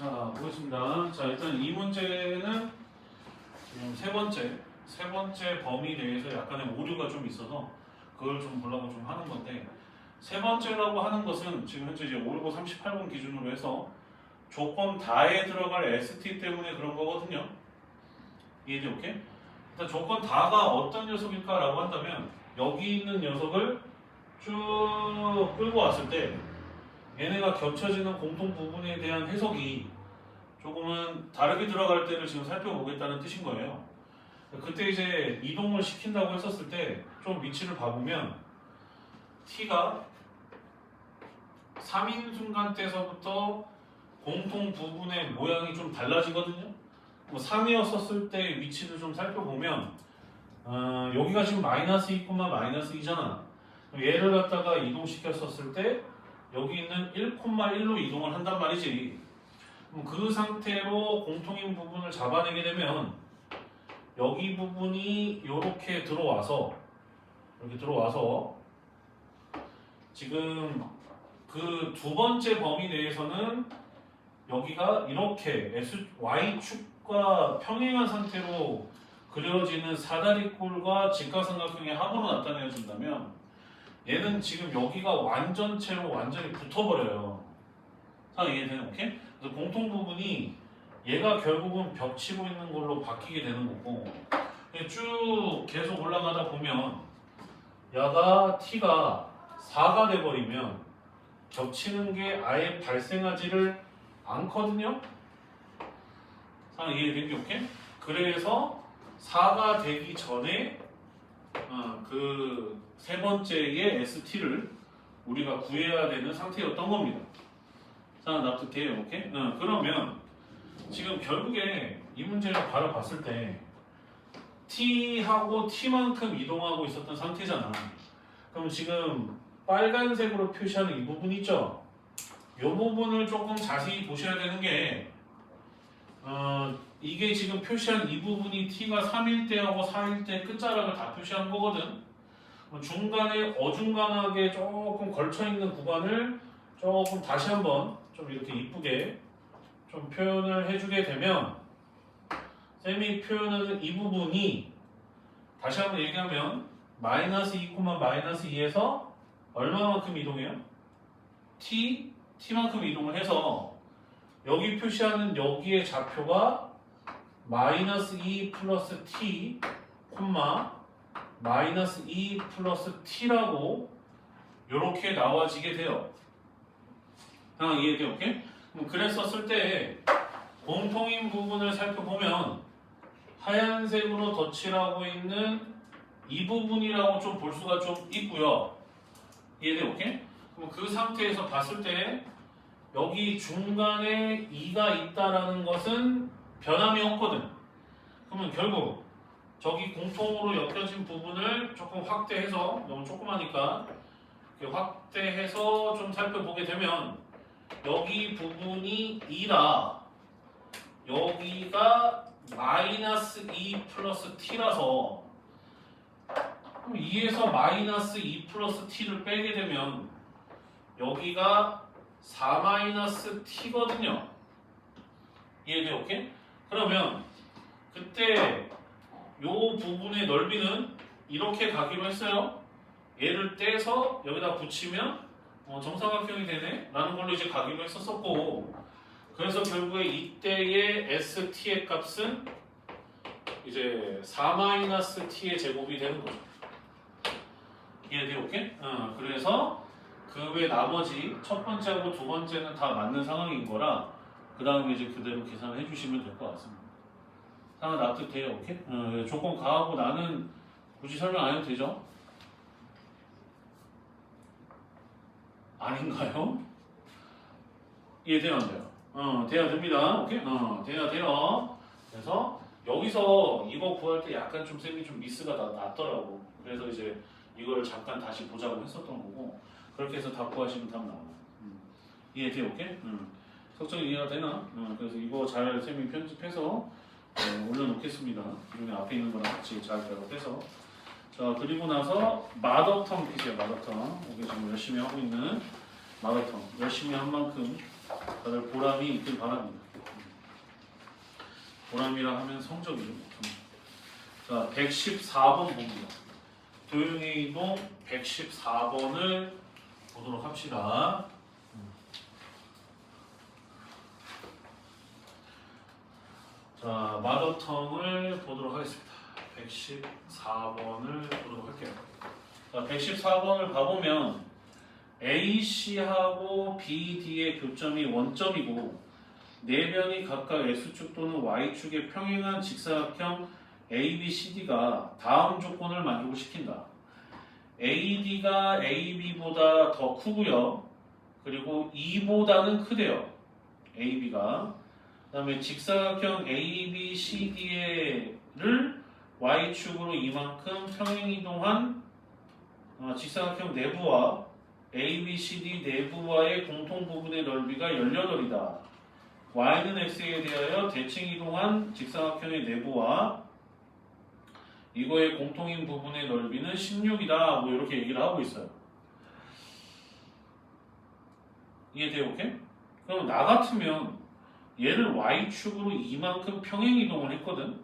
자, 보겠습니다. 자, 일단 이 문제는 지금 세 번째 범위 내에서 약간의 오류가 좀 있어서 그걸 좀 보려고 좀 하는 건데, 세 번째라고 하는 것은 지금 현재 이제 5, 38번 기준으로 해서 조건 다에 들어갈 ST 때문에 그런 거거든요. 이해돼? 오케이? 일단 조건 다가 어떤 녀석일까라고 한다면 여기 있는 녀석을 쭉 끌고 왔을 때 얘네가 겹쳐지는 공통 부분에 대한 해석이 조금은 다르게 들어갈 때를 지금 살펴보겠다는 뜻인 거예요. 그때 이제 이동을 시킨다고 했었을 때 좀 위치를 봐보면 t가 3인 순간 때서부터 공통 부분의 모양이 좀 달라지거든요. 3이었었을 때 위치를 좀 살펴보면 여기가 지금 마이너스 2, 마이너스 2잖아. 얘를 갖다가 이동시켰었을 때 여기 있는 1,1로 이동을 한단 말이지. 그럼 그 상태로 공통인 부분을 잡아내게 되면 여기 부분이 이렇게 들어와서 지금 그 두 번째 범위 내에서는 여기가 이렇게 y축과 평행한 상태로 그려지는 사다리꼴과 직각삼각형의 합으로 나타내어진다면 얘는 지금 여기가 완전체로 완전히 붙어버려요. 이해되는? 오케이? 그래서 공통 부분이 얘가 결국은 겹치고 있는 걸로 바뀌게 되는 거고, 쭉 계속 올라가다 보면 야가 t가 4가 돼버리면 겹치는 게 아예 발생하지를 않거든요. 이해되기? 오케이? 그래서 4가 되기 전에 그 세 번째의 ST를 우리가 구해야 되는 상태였던 겁니다. 납득돼요? 오케이? 그러면 지금 결국에 이 문제를 바로 봤을 때 t하고 t만큼 이동하고 있었던 상태잖아. 그럼 지금 빨간색으로 표시하는 이 부분 있죠? 이 부분을 조금 자세히 보셔야 되는 게 이게 지금 표시한 이 부분이 t가 3일 때하고 4일 때 끝자락을 다 표시한 거거든. 중간에 어중간하게 조금 걸쳐있는 구간을 조금 다시 한번 좀 이렇게 이쁘게 좀 표현을 해주게 되면, 쌤이 표현하는 이 부분이 다시 한번 얘기하면 마이너스 2, 마이너스 2에서 얼마만큼 이동해요? t만큼 이동을 해서 여기 표시하는 여기의 좌표가 마이너스 2 플러스 t, 마이너스 2 플러스 t라고 이렇게 나와지게 돼요. 이해돼요? 오케이? 그랬었을 때 공통인 부분을 살펴보면 하얀색으로 덧칠하고 있는 이 부분이라고 좀 볼 수가 좀 있고요. 이해돼요? 오케이? 그럼 그 상태에서 봤을 때 여기 중간에 2가 있다라는 것은 변함이 없거든. 그러면 결국 저기 공통으로 엮여진 부분을 조금 확대해서, 너무 조그마니까 확대해서 좀 살펴보게 되면 여기 부분이 2라 여기가 마이너스 2 플러스 t라서, 그럼 2에서 마이너스 2 플러스 t를 빼게 되면 여기가 4 마이너스 t거든요. 이해돼요? 오케이? 그러면 그때 요 부분의 넓이는 이렇게 가기로 했어요. 얘를 떼서 여기다 붙이면 정사각형이 되네 라는 걸로 이제 가기로 했었고, 그래서 결국에 이때의 ST의 값은 이제 4-T의 제곱이 되는 거죠. 이해돼요? 오케이? 그래서 그 외 나머지 첫 번째하고 두 번째는 다 맞는 상황인 거라 그 다음에 이제 그대로 계산을 해주시면 될 것 같습니다. 상황 납득돼요? 오케이? 조건 가하고 나는 굳이 설명 안 해도 되죠? 아닌가요? 이해돼요? 안 돼요? 돼야 됩니다. 오케이? 돼야 돼요. 그래서 여기서 이거 구할 때 약간 좀 쌤이 좀 미스가 났더라고. 그래서 이제 이거를 잠깐 다시 보자고 했었던 거고, 그렇게 해서 답 구하시면 답 나와요. 이해돼요? 오케이? 석정이 이해가 되나? 그래서 이거 잘 쌤이 편집해서 올려놓겠습니다. 기존에 앞에 있는 거랑 같이 잘 결합해서. 자, 그리고 나서 마더텅 퀴즈예요. 마더텅. 이게 지금 열심히 하고 있는 마더텅. 열심히 한 만큼 다들 보람이 있길 바랍니다. 보람이라 하면 성적이죠. 자, 114번 봅니다. 도형의 이동 114번을 보도록 합시다. 자, 마더텅을 보도록 하겠습니다. 114번을 보도록 할게요. 자, 114번을 봐보면 AC하고 BD의 교점이 원점이고 네 변이 각각 X축 또는 Y축에 평행한 직사각형 ABCD가 다음 조건을 만족시킨다. AD가 AB보다 더 크고요. 그리고 E보다는 크대요. AB가. 그 다음에 직사각형 ABCD를 Y축으로 이만큼 평행이동한 직사각형 내부와 ABCD 내부와의 공통 부분의 넓이가 18이다. Y는 X에 대하여 대칭 이동한 직사각형의 내부와 이거의 공통인 부분의 넓이는 16이다. 뭐 이렇게 얘기를 하고 있어요. 이해돼요? 오케이? 그럼 나 같으면 얘를 Y축으로 이만큼 평행 이동을 했거든.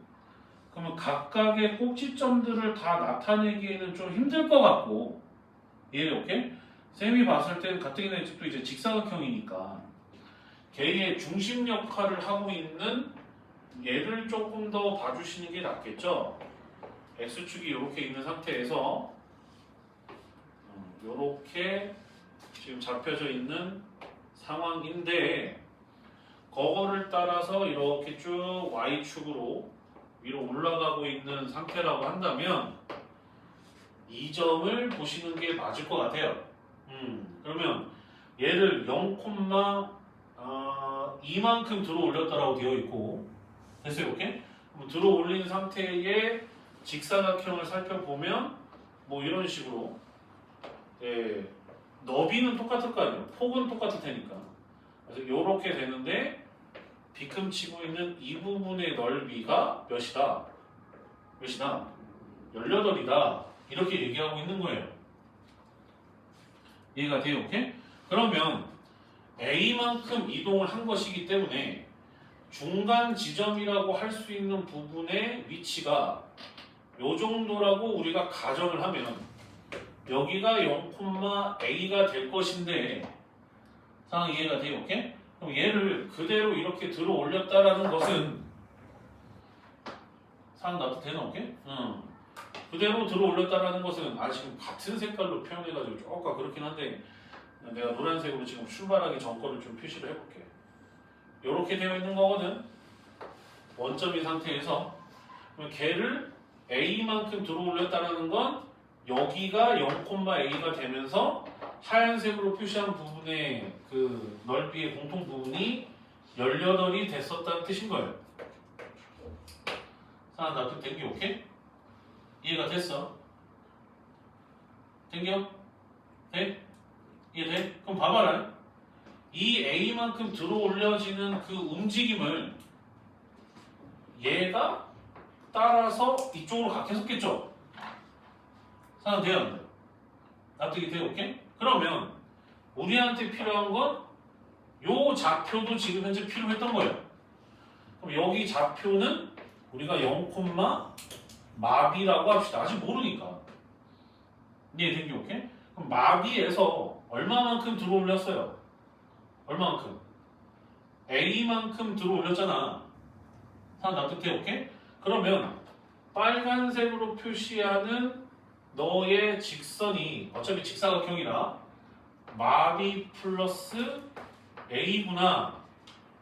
그러면 각각의 꼭지점들을 다 나타내기에는 좀 힘들 것 같고, 이해돼요? 오케이? 쌤이 봤을 때는 가뜩이나 또 이제 직사각형이니까 걔의 중심 역할을 하고 있는 얘를 조금 더 봐주시는 게 낫겠죠? X축이 이렇게 있는 상태에서 이렇게 지금 잡혀져 있는 상황인데 그거를 따라서 이렇게 쭉 Y축으로 위로 올라가고 있는 상태라고 한다면 이 점을 보시는 게 맞을 것 같아요. 그러면 얘를 0,2만큼 들어 올렸다라고 되어 있고 됐어요? 오케이? 그럼 들어 올린 상태의 직사각형을 살펴보면 뭐 이런 식으로 너비는 똑같을 거 아니에요. 폭은 똑같을 테니까. 그래서 이렇게 되는데 비큼치고 있는 이 부분의 넓이가 몇이다? 18이다. 이렇게 얘기하고 있는 거예요. 이해가 돼요? 오케이? 그러면 A만큼 이동을 한 것이기 때문에 중간 지점이라고 할 수 있는 부분의 위치가 요 정도라고 우리가 가정을 하면 여기가 0,A가 될 것인데 상황 이해가 돼요? 오케이? 그럼 얘를 그대로 이렇게 들어 올렸다라는 것은 상황 납득되나? 오케이? 그대로 들어 올렸다라는 것은 지금 같은 색깔로 표현해가지고 조금 그렇긴 한데 내가 노란색으로 지금 출발하기 전 거를 좀 표시를 해볼게. 이렇게 되어 있는 거거든. 원점인 상태에서 그럼 걔를 A만큼 들어 올렸다는 건 여기가 0,A가 되면서 하얀색으로 표시한 부분의 그 넓이의 공통 부분이 18이 됐었다는 뜻인 거예요. 자, 납득된 게 오케이? 이해가 됐어? 된겨? 돼? 이해돼? 그럼 봐봐라. 이 A만큼 들어 올려지는 그 움직임을 얘가 따라서 이쪽으로 갔겠죠? 상황 돼요? 안 돼? 납득이 돼요? 오케이? 그러면 우리한테 필요한 건 요 좌표도 지금 현재 필요했던 거예요. 그럼 여기 좌표는 우리가 0, 마비라고 합시다. 아직 모르니까. 이해된 게 오케이? 그럼 마비에서 얼마만큼 들어 올렸어요? 얼마만큼? A만큼 들어 올렸잖아. 상황 납득돼? 오케이? 그러면 빨간색으로 표시하는 너의 직선이 어차피 직사각형이라 마비 플러스 A구나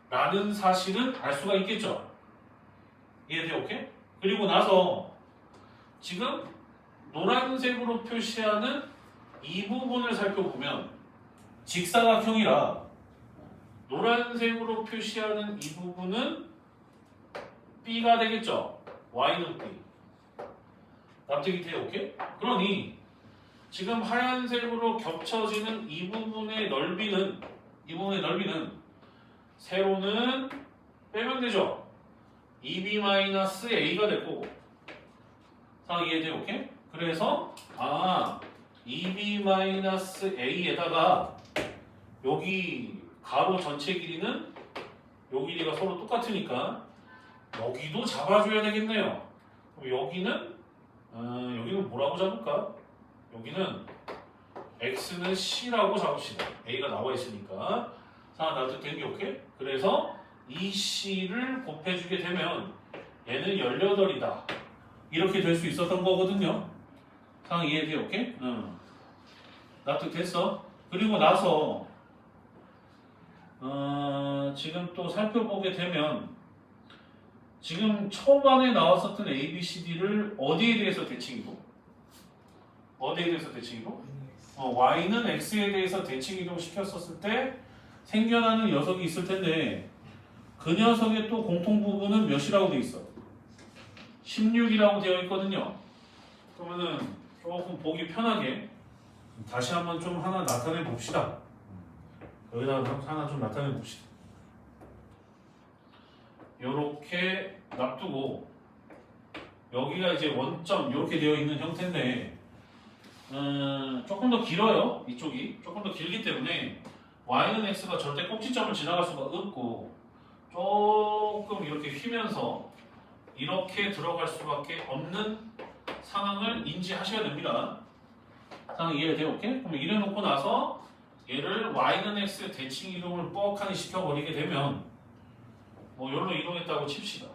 라는 사실은 알 수가 있겠죠? 이해돼? 오케이? 그리고 나서 지금 노란색으로 표시하는 이 부분을 살펴보면 직사각형이라 노란색으로 표시하는 이 부분은 B가 되겠죠? Y는 B. 납득이 돼요? 오케이? 그러니 지금 하얀색으로 겹쳐지는 이 부분의 넓이는 세로는 빼면 되죠? 2B-A가 됐고 상황 이해돼요? 오케이? 그래서 2B-A에다가 여기 가로 전체 길이는 요 길이가 서로 똑같으니까 여기도 잡아줘야 되겠네요. 그럼 여기는 뭐라고 잡을까? 여기는 x는 c라고 잡읍시다. a가 나와 있으니까. 자, 나도 된게 오케이? 그래서 이 c를 곱해주게 되면 얘는 18이다. 이렇게 될 수 있었던 거거든요. 상황 이해돼? 오케이? 응. 납득됐어? 그리고 나서 지금 또 살펴보게 되면 지금 초반에 나왔었던 A, B, C, D를 어디에 대해서 대칭이동? 어디에 대해서 대칭이동? Y는 X에 대해서 대칭이동 시켰었을 때 생겨나는 녀석이 있을 텐데 그 녀석의 또 공통 부분은 몇이라고 되어 있어? 16이라고 되어 있거든요. 그러면은 조금 보기 편하게 다시 한번 좀 하나 나타내 봅시다. 여기다가 하나 좀 나타내 봅시다. 요렇게 놔두고 여기가 이제 원점 이렇게 되어 있는 형태인데 조금 더 길어요. 이쪽이 조금 더 길기 때문에 y는 x가 절대 꼭지점을 지나갈 수가 없고 조금 이렇게 휘면서 이렇게 들어갈 수밖에 없는 상황을 인지하셔야 됩니다. 상황 이해돼요? 오케이? 그럼 이래 놓고 나서 얘를 y는 x 대칭 이동을 뻑하니 시켜버리게 되면 뭐 여기로 이동했다고 칩시다.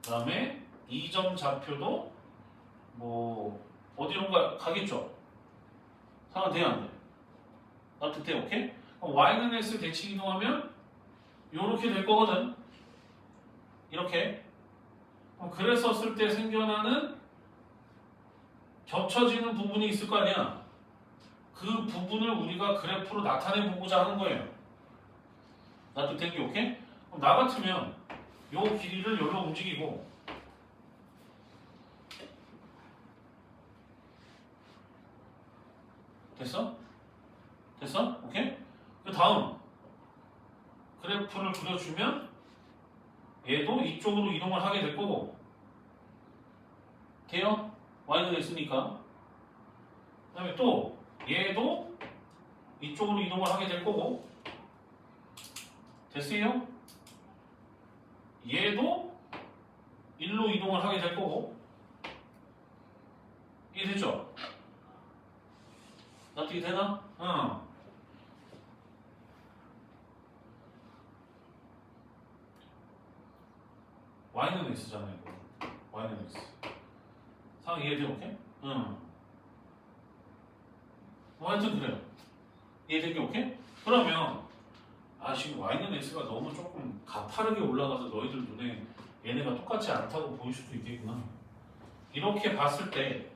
그 다음에 2점 좌표도 뭐 어디로 가겠죠? 상황 돼야 안 돼? 납득돼? 오케이? 그럼 y는 x 대칭 이동하면 요렇게 될 거거든. 이렇게. 그랬었을 때 생겨나는 겹쳐지는 부분이 있을 거 아니야. 그 부분을 우리가 그래프로 나타내 보고자 하는 거예요. 납득된 게 오케이? 그럼 나 같으면 요 길이를 여기로 움직이고 됐어? 됐어? 오케이? 그 다음 그래프를 그려주면 얘도 이쪽으로 이동을 하게 될 거고 돼요? y는 있으니까 그 다음에 또 얘도 이쪽으로 이동을 하게 될 거고 됐어요? 얘도 일로 이동을 하게 될 거고 이해됐죠? 납득이 되나? 응. y는 x잖아요. y는 x. 상황 이해돼? 오케이? 응. 하여튼 그래요. 이해된 게 오케이? 그러면 지금 y는 x가 너무 조금 가파르게 올라가서 너희들 눈에 얘네가 똑같지 않다고 보일 수도 있겠구나. 이렇게 봤을 때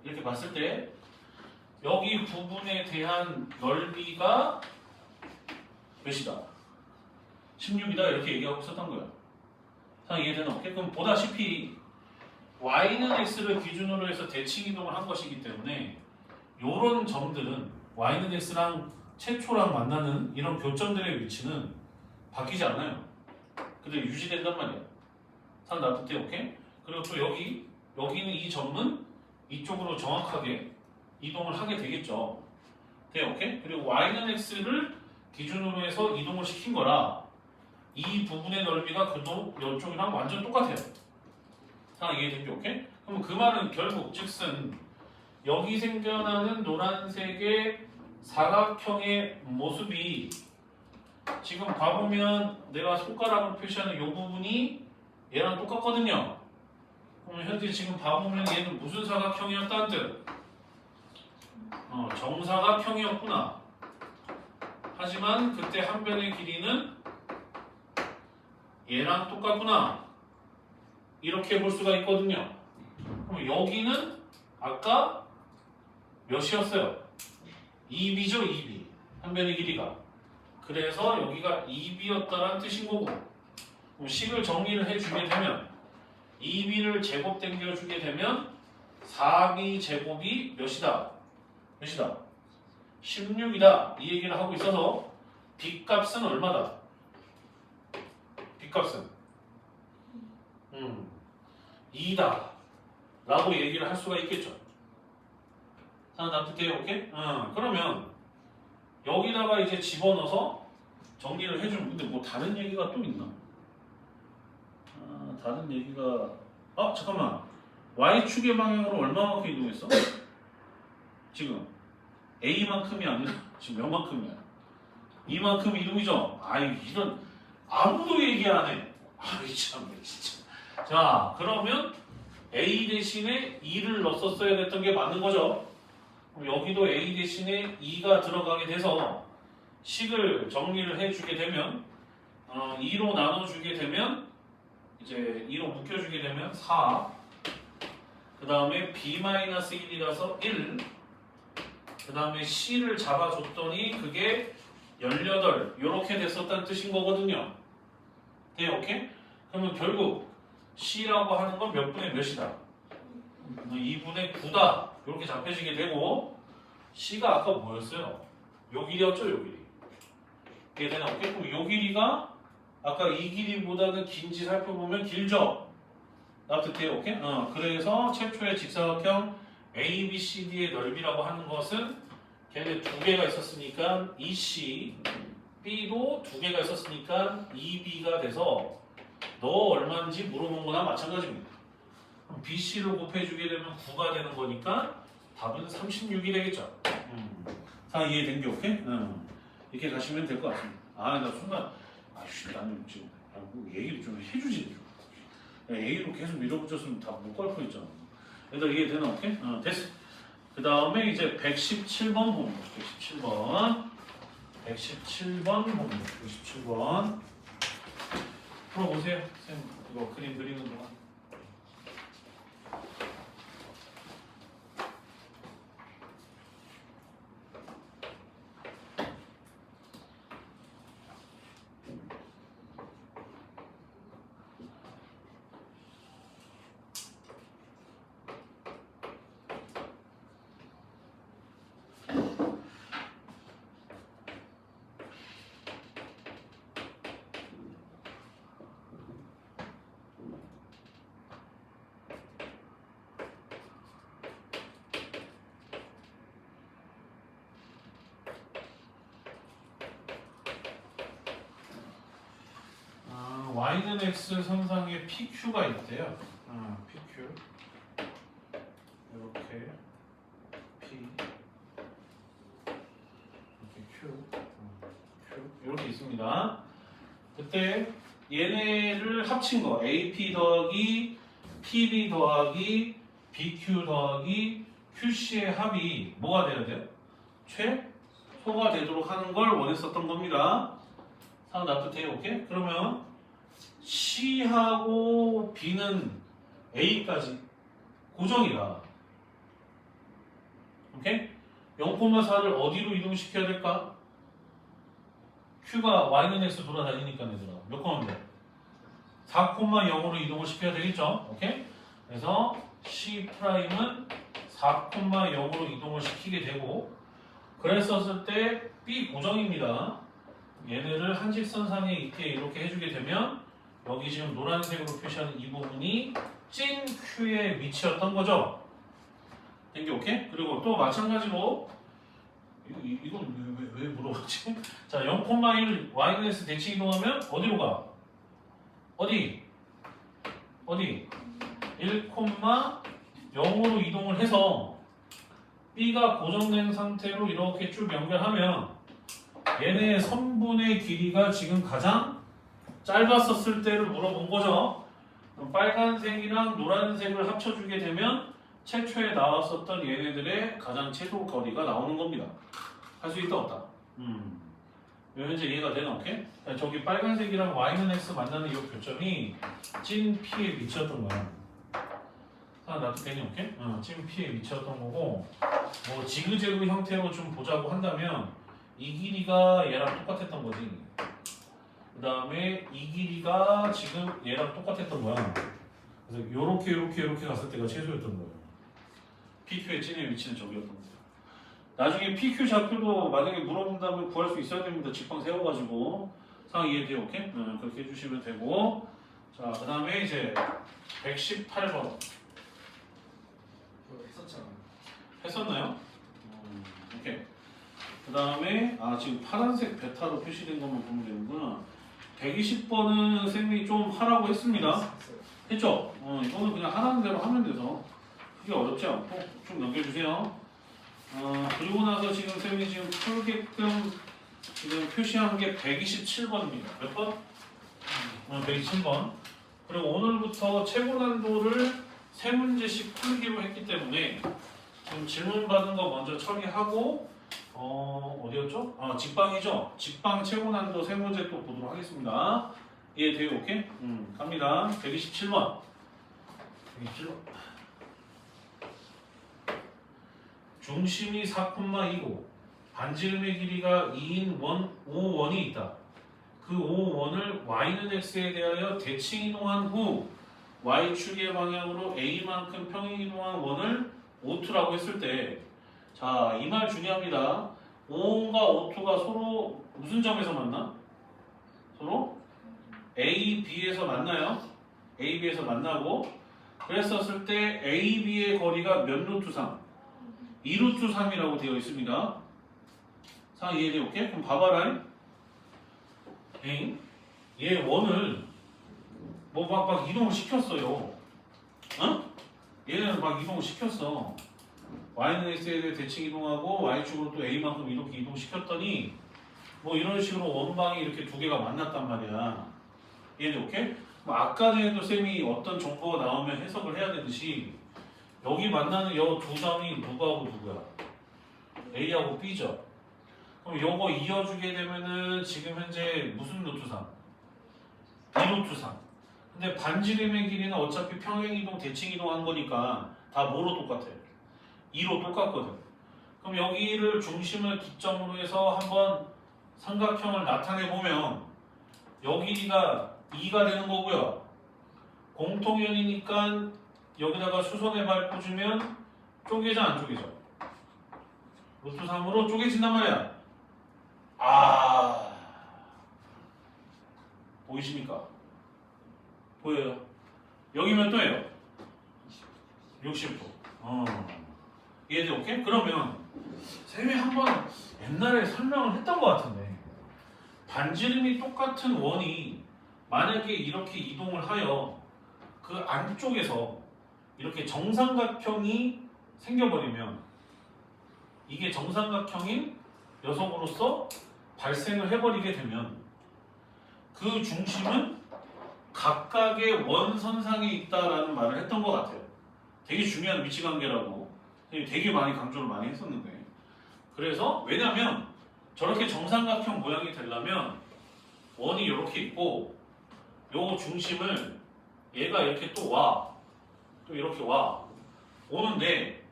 여기 부분에 대한 넓이가 몇이다? 16이다 이렇게 얘기하고 있었던 거야. 상황 이해되나? 오케이? 그럼 보다시피 y는 x를 기준으로 해서 대칭 이동을 한 것이기 때문에 이런 점들은 y는 x랑 최초랑 만나는 이런 교점들의 위치는 바뀌지 않아요. 그대로 유지된단 말이야. 상 납득돼? 오케이? 그리고 또 여기는 이 점은 이쪽으로 정확하게 이동을 하게 되겠죠. 돼? 오케이? 그리고 y는 x를 기준으로 해서 이동을 시킨 거라 이 부분의 넓이가 이쪽이랑 완전 똑같아요. 상황 이해된 게 오케이? 그럼 그 말은 결국 즉슨 여기 생겨나는 노란색의 사각형의 모습이 지금 봐보면 내가 손가락으로 표시하는 이 부분이 얘랑 똑같거든요. 그럼 현재 지금 봐보면 얘는 무슨 사각형이었다는 뜻? 정사각형이었구나. 하지만 그때 한 변의 길이는 얘랑 똑같구나. 이렇게 볼 수가 있거든요. 그럼 여기는 아까 몇이었어요? 2b죠, 2b. 한 변의 길이가. 그래서 여기가 2b였다라는 뜻인 거고. 그럼 식을 정리를 해주게 되면 2b를 제곱 당겨주게 되면 4b 제곱이 몇이다? 16이다. 이 얘기를 하고 있어서 b값은 얼마다? b값은 2다 라고 얘기를 할 수가 있겠죠. 납득해요? 오케이? 그러면 여기다가 이제 집어넣어서 정리를 해주면 근데 뭐 다른 얘기가 또 있나? 다른 얘기가 잠깐만 Y축의 방향으로 얼마만큼 이동했어? 지금 A만큼이 아니라 지금 몇만큼이야? 이만큼 이동이죠? 아유 이런 아무도 얘기 안 해. 아이 참 진짜. 자 그러면 A 대신에 2를 넣었어야 됐던 게 맞는 거죠. 그럼 여기도 A 대신에 2가 들어가게 돼서 식을 정리를 해주게 되면 2로 나눠주게 되면 이제 2로 묶여주게 되면 4. 그 다음에 B-1이라서 1. 그 다음에 C를 잡아줬더니 그게 18 이렇게 됐었다는 뜻인 거거든요. 네, 오케이? 그러면 결국 C라고 하는 건 몇 분의 몇이다? 2분의 9다 이렇게 잡혀지게 되고 C가 아까 뭐였어요? 요 길이였죠? 요 길이. 이게 되나? 오케이? 그럼 요 길이가 아까 이 길이보다는 긴지 살펴보면 길죠? 납득돼요? 오케이? 그래서 최초의 직사각형 ABCD의 넓이라고 하는 것은 걔네 두 개가 있었으니까 EC, B도 두 개가 있었으니까 EB가 돼서 너 얼마인지 물어본 거나 마찬가지입니다. 그럼 BC를 곱해주게 되면 9가 되는 거니까 답은 36이 되겠죠. 다 이해된 게 오케이? 이렇게 가시면 될 것 같습니다. 나 순간 나는 지금 뭐 얘기를 좀 해주지. 얘기로 계속 밀어붙였으면 다 못 갈 뻔했잖아. 얘들 이해되나? 오케이? 됐어. 그 다음에 이제 117번 보면 117번 보면 117번 풀어보세요. 쌤 이거 그림 그리는 동안. Y는 X 선상에 PQ가 있대요. PQ 이렇게 P 이렇게 Q 이렇게 있습니다. 그때 얘네를 합친 거 AP 더하기 PB 더하기 BQ 더하기 QC의 합이 뭐가 돼야 돼요? 최소가 되도록 하는 걸 원했었던 겁니다. 상황 납득해요? 오케이? 그러면 C하고 B는 A까지 고정이다. 오케이? 0,4를 어디로 이동시켜야 될까? Q가 Y는 X 돌아다니니까 얘들아. 몇 컴인데? 4,0으로 이동을 시켜야 되겠죠? 오케이? 그래서 C'은 4,0으로 이동을 시키게 되고 그랬었을 때 B 고정입니다. 얘네를 한직선상에 이렇게 해주게 되면 여기 지금 노란색으로 표시하는 이 부분이 찐 Q의 위치였던 거죠. 된 게 오케이? 그리고 또 마찬가지로 이건 왜 물어봤지? 자, 0,1 Y는 대칭 이동하면 어디로 가? 어디? 1,0으로 이동을 해서 B가 고정된 상태로 이렇게 쭉 연결하면 얘네 선분의 길이가 지금 가장 짧았었을 때를 물어본 거죠. 그럼 빨간색이랑 노란색을 합쳐주게 되면 최초에 나왔었던 얘네들의 가장 최소 거리가 나오는 겁니다. 할 수 있다 없다? 현재 이해가 되나? 오케이? 저기 빨간색이랑 Y는 X 만나는 이 교점이 찐 P의 위치였던 거야. 나도 되니? 오케이? 찐 P의 위치였던 거고 뭐 지그재그 형태로 좀 보자고 한다면 이 길이가 얘랑 똑같았던 거지. 그 다음에 이 길이가 지금 얘랑 똑같았던 거야. 그래서 요렇게 갔을 때가 최소였던 거예요. PQ의 찐의 위치는 저기였던 거예요. 나중에 PQ 좌표도 만약에 물어본다면 구할 수 있어야 됩니다. 직방 세워가지고 상황 이해돼요? 오케이? 그렇게 해주시면 되고 자, 그 다음에 이제 118번 했었잖아요. 했었나요? 오케이. 그 다음에 지금 파란색 베타로 표시된 것만 보면 되는구나. 120번은 쌤이 좀 하라고 했습니다. 했죠? 이거는 그냥 하라는 대로 하면 돼서 크게 어렵지 않고 쭉 넘겨주세요. 그리고 나서 지금 쌤이 지금 풀게끔 지금 표시한 게 127번입니다. 몇 번? 127번. 그리고 오늘부터 최고 난도를 3문제씩 풀기로 했기 때문에 지금 질문 받은 거 먼저 처리하고 어디였죠? 직방이죠? 직방 최고 난도 3문제 또 보도록 하겠습니다. 이해돼요? 오케이? 갑니다. 127번. 127번. 중심이 4,2고 반지름의 길이가 2인 5원이 있다. 그 5원을 y는 x에 대하여 대칭 이동한 후 y축의 방향으로 a만큼 평행 이동한 원을 O2라고 했을 때, 자, 이 말 중요합니다. O과 O2가 서로 무슨 점에서 만나? 서로 A, B에서 만나요. A, B에서 만나고 그랬었을 때 A, B의 거리가 몇 루트 3? 2루트 3이라고 되어 있습니다. 자, 이해돼? 오케이? 그럼 봐봐라. 얘 원을 막 이동을 시켰어요. 얘는 막 이동을 시켰어. y는 x에 대해 대칭 이동하고 y축으로 또 a만큼 이렇게 이동시켰더니 뭐 이런 식으로 원방이 이렇게 두 개가 만났단 말이야. 얘는 오케이? 아까 전에도 쌤이 어떤 정보가 나오면 해석을 해야 되듯이 여기 만나는 요 두 점이 누구하고 누구야? A하고 B죠. 그럼 요거 이어주게 되면은 지금 현재 무슨 루트 3? B루트 3. 근데 반지름의 길이는 어차피 평행이동, 대칭이동 한 거니까 다 뭐로 똑같아요? 2로 똑같거든. 그럼 여기를 중심을 기점으로 해서 한번 삼각형을 나타내 보면 여 길이가 2가 되는 거고요. 공통연이니까 여기다가 수선에 밟고 주면 쪼개져 안 쪼개져? 루트 3으로 쪼개진단 말이야. 보이십니까? 보여요? 여기면 또 해요. 60도. 이해돼? 오케이? 그러면 쌤이 한번 옛날에 설명을 했던 것 같은데 반지름이 똑같은 원이 만약에 이렇게 이동을 하여 그 안쪽에서 이렇게 정삼각형이 생겨버리면 이게 정삼각형인 녀석으로서 발생을 해버리게 되면 그 중심은 각각의 원선상에 있다라는 말을 했던 것 같아요. 되게 중요한 위치관계라고 되게 많이 강조를 많이 했었는데 그래서 왜냐면 저렇게 정삼각형 모양이 되려면 원이 이렇게 있고 요 중심을 얘가 이렇게 또 이렇게 오는데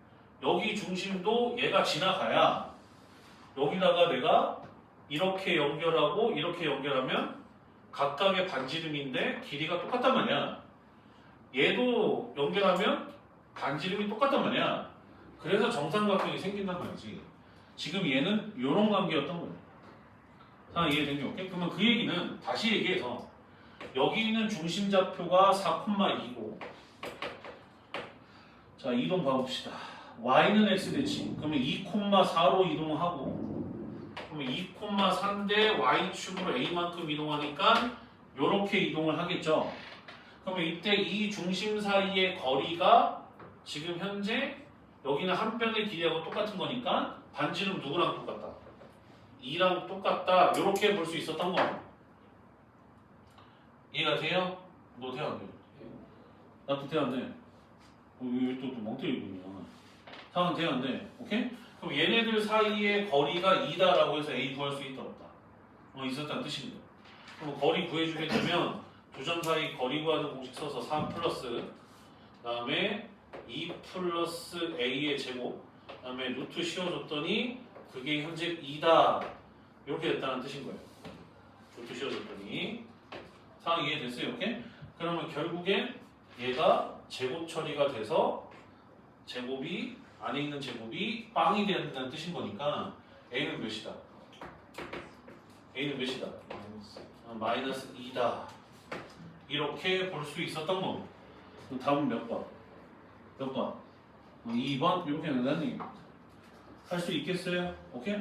여기 중심도 얘가 지나가야 여기다가 내가 이렇게 연결하고 이렇게 연결하면 각각의 반지름인데 길이가 똑같단 말이야. 얘도 연결하면 반지름이 똑같단 말이야. 그래서 정삼각형이 생긴단 말이지. 지금 얘는 이런 관계였던 거야. 자, 이해된 게 오케이? 그러면 그 얘기는 다시 얘기해서 여기 있는 중심 좌표가 4,2고 자, 이동 봐봅시다. y는 x 대칭. 그러면 2,4로 이동하고 그러면 2,4인데 y축으로 a만큼 이동하니까 이렇게 이동을 하겠죠. 그러면 이때 이 중심 사이의 거리가 지금 현재 여기는 한 변의 길이하고 똑같은 거니까 반지름 누구랑 똑같다? 2랑 똑같다. 이렇게 볼 수 있었던 거. 이해가 돼요? 너 돼야 안 돼? 나도 돼야 안 돼. 여기 또 멍때리군요. 상황 돼야 안 돼. 오케이? 그럼 얘네들 사이의 거리가 2다라고 해서 A 구할 수 있다 없다? 있었다는 뜻입니다. 그럼 거리 구해주게 되면 두 점 사이 거리 구하는 공식 써서 3 플러스 그 다음에 2 플러스 A의 제곱 그 다음에 루트 씌워줬더니 그게 현재 2다 이렇게 됐다는 뜻인 거예요. 루트 씌워줬더니 상황 이해됐어요? 오케이? 그러면 결국엔 얘가 제곱 처리가 돼서 제곱이 안에 있는 제곱이 빵이 된다는 뜻인 거니까 A는 몇이다? A는 몇이다? 마이너스 2다. 이렇게 볼 수 있었던 겁니다. 다음은 몇 번? 몇 번? 2번? 이렇게 된다는 얘기입니다. 할 수 있겠어요? 오케이?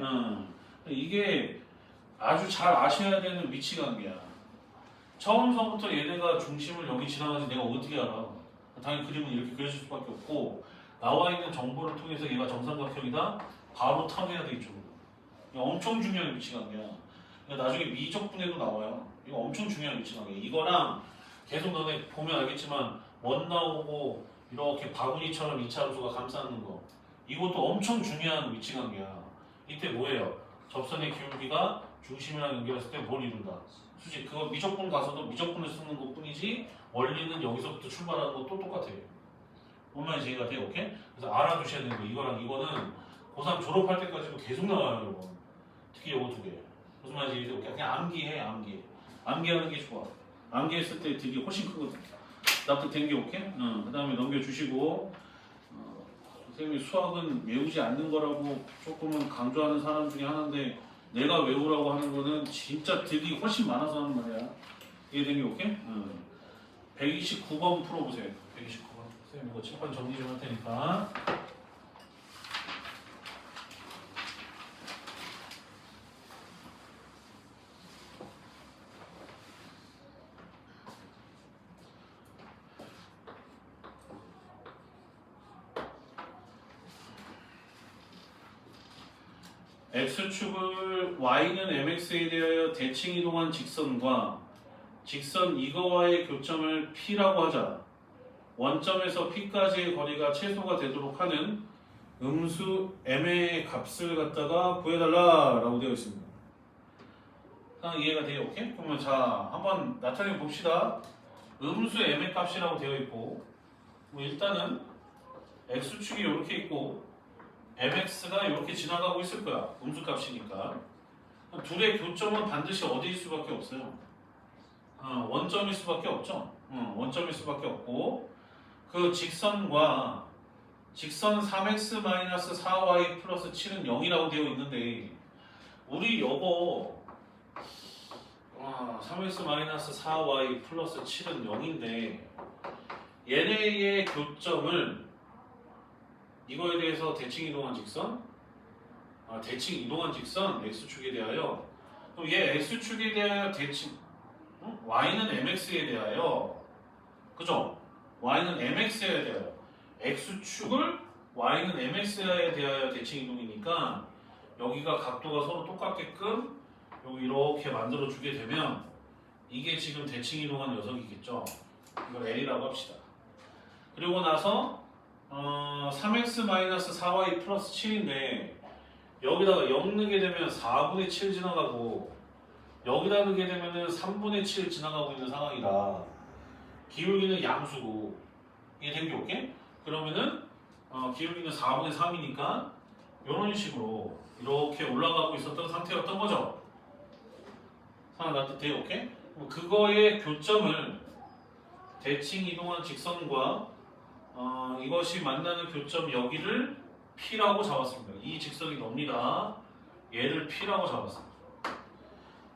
이게 아주 잘 아셔야 되는 위치관계야. 처음서부터 얘네가 중심을 여기 지나가지 내가 어떻게 알아? 당연히 그림은 이렇게 그려질 수밖에 없고 나와 있는 정보를 통해서 얘가 정삼각형이다 바로 탐해야 돼 이쪽으로. 이거 엄청 중요한 위치관계야. 그러니까 나중에 미적분에도 나와요. 이거 엄청 중요한 위치관계. 이거랑 계속 너네 보면 알겠지만 원 나오고 이렇게 바구니처럼 이차 함수가 감싸는 거 이것도 엄청 중요한 위치관계야. 이때 뭐예요? 접선의 기울기가 중심이랑 연결했을 때 뭘 이룬다? 솔직히 그거 미적분 가서도 미적분을 쓰는 것 뿐이지 원리는 여기서부터 출발하는 것도 똑같아요. 뭔 말인지 이해가 돼요? 오케이? 그래서 알아두셔야 되는 거 이거랑 이거는 고3 졸업할 때까지도 계속 나와요 여러분. 특히 요거 두 개. 무슨 말인지 이해돼요? 오케이? 그냥 암기해 암기. 암기하는 게 좋아. 암기했을 때 득이 훨씬 크거든. 납득된 게 오케이? 그 다음에 넘겨주시고 선생님이 수학은 외우지 않는 거라고 조금은 강조하는 사람 중에 하나인데 내가 외우라고 하는 거는 진짜 득이 훨씬 많아서 하는 말이야. 이해된 게 오케이? 129번 풀어보세요. 129번. 선생님 이거 칠판 정리 좀 할 테니까. x축을 y는 mx에 대하여 대칭 이동한 직선과 직선 이거와의 교점을 p라고 하자. 원점에서 p까지의 거리가 최소가 되도록 하는 음수 m의 값을 갖다가 구해달라 라고 되어 있습니다. 상황 이해가 돼요? 오케이? 그러면 자 한번 나타내 봅시다. 음수 m의 값이라고 되어 있고 뭐 일단은 x축이 이렇게 있고 mx가 이렇게 지나가고 있을 거야. 음수값이니까. 둘의 교점은 반드시 어디일 수밖에 없어요. 원점일 수밖에 없죠. 원점일 수밖에 없고 그 직선과 직선 3x-4y 플러스 7은 0이라고 되어 있는데 우리 요거 3x-4y 플러스 7은 0인데 얘네의 교점을 이거에 대해서 대칭 이동한 직선, 대칭 이동한 직선 x축에 대하여 그럼 얘 x축에 대하여 대칭 y는 mx에 대하여 그죠? y는 mx에 대하여 x축을 y는 mx에 대하여 대칭 이동이니까 여기가 각도가 서로 똑같게끔 여기 이렇게 만들어 주게 되면 이게 지금 대칭 이동한 녀석이겠죠? 이걸 L이라고 합시다. 그리고 나서 3x-4y 플러스 7인데 여기다가 0 넣게 되면 4분의 7 지나가고 여기다 넣게 되면 3분의 7 지나가고 있는 상황이라 기울기는 양수고 이게 된 게 오케이? 그러면은 기울기는 4분의 3이니까 이런 식으로 이렇게 올라가고 있었던 상태였던 거죠. 상황 납득돼요? 오케이? 그거의 교점을 대칭 이동한 직선과 이것이 만나는 교점 여기를 P라고 잡았습니다. 이 직선이 놉니다. 얘를 P라고 잡았습니다.